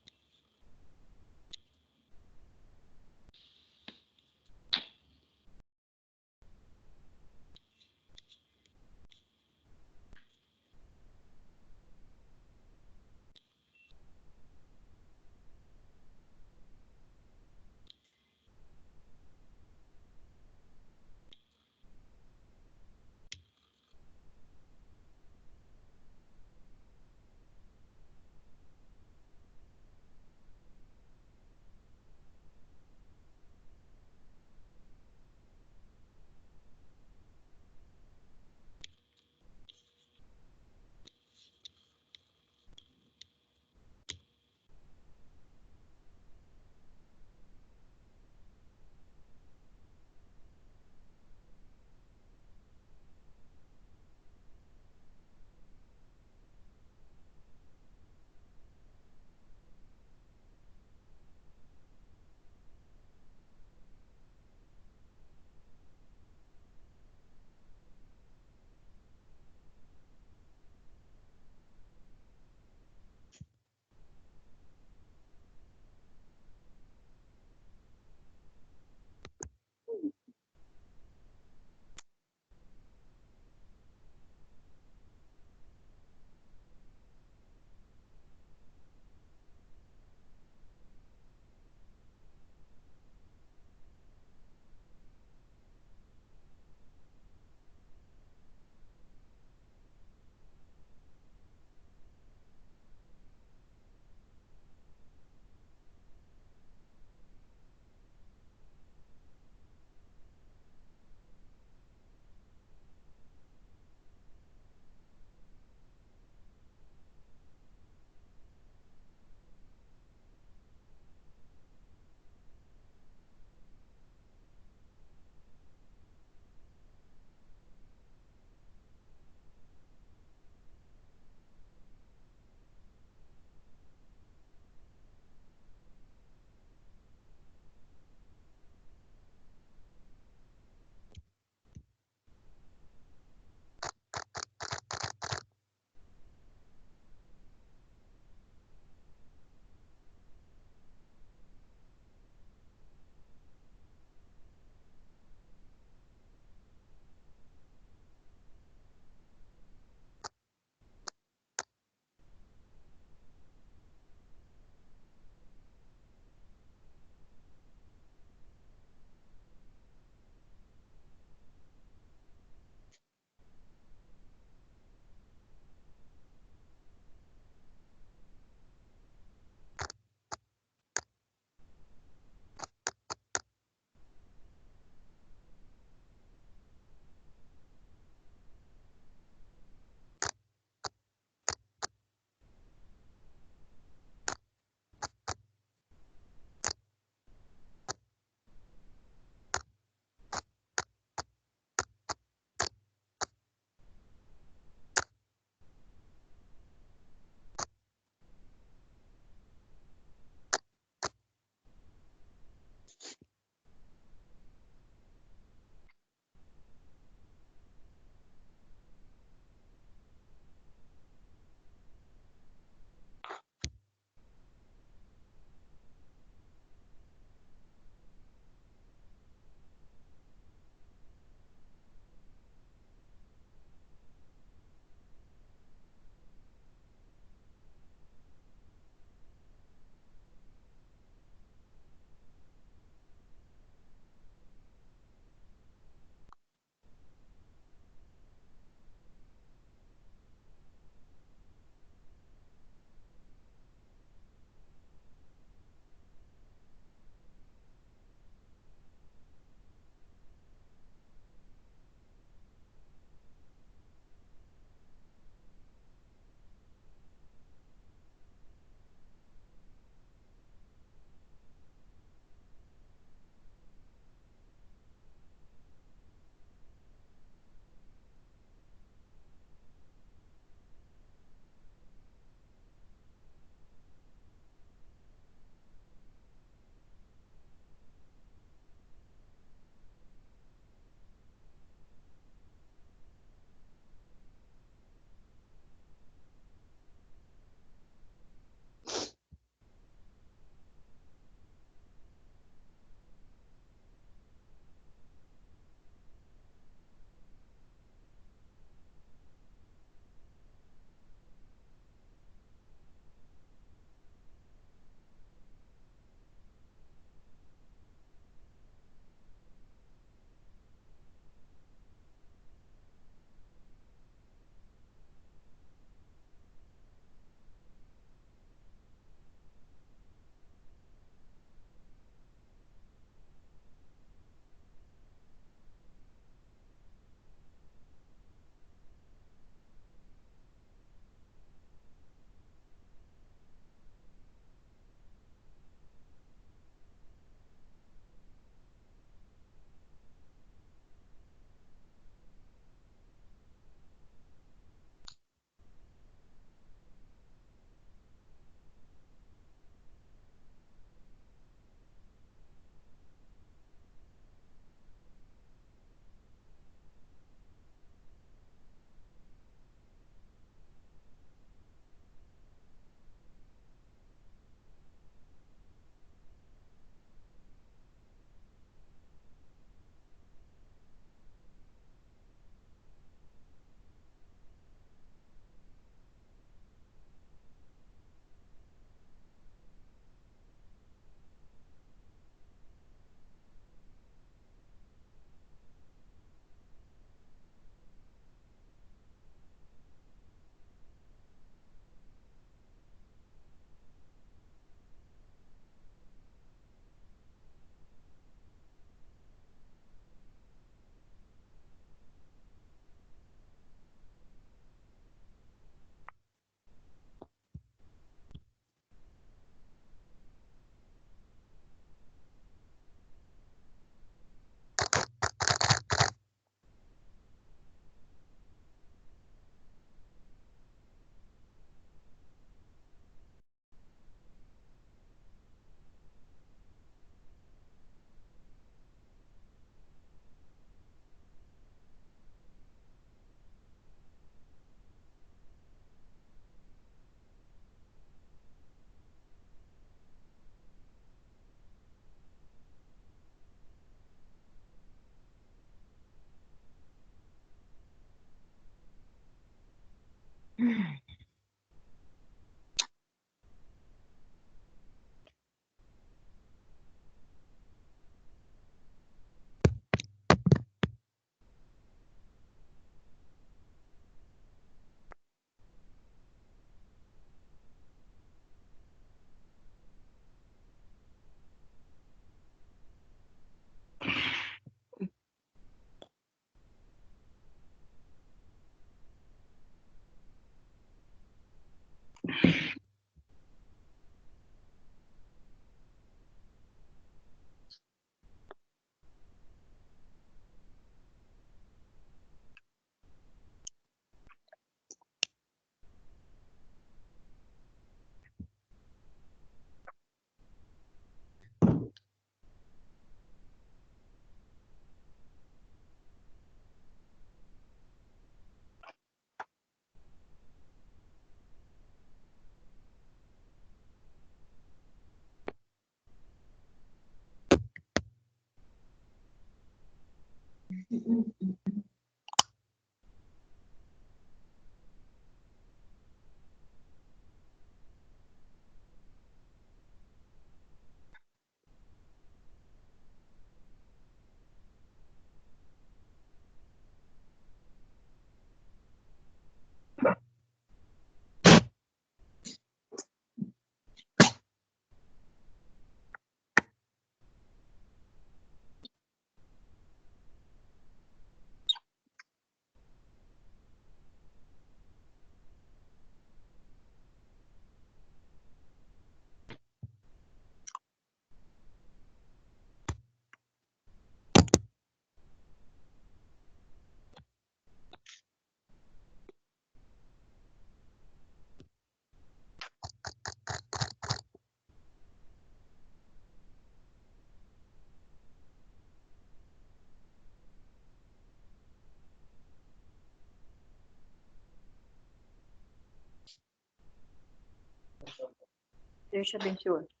Deus te abençoe.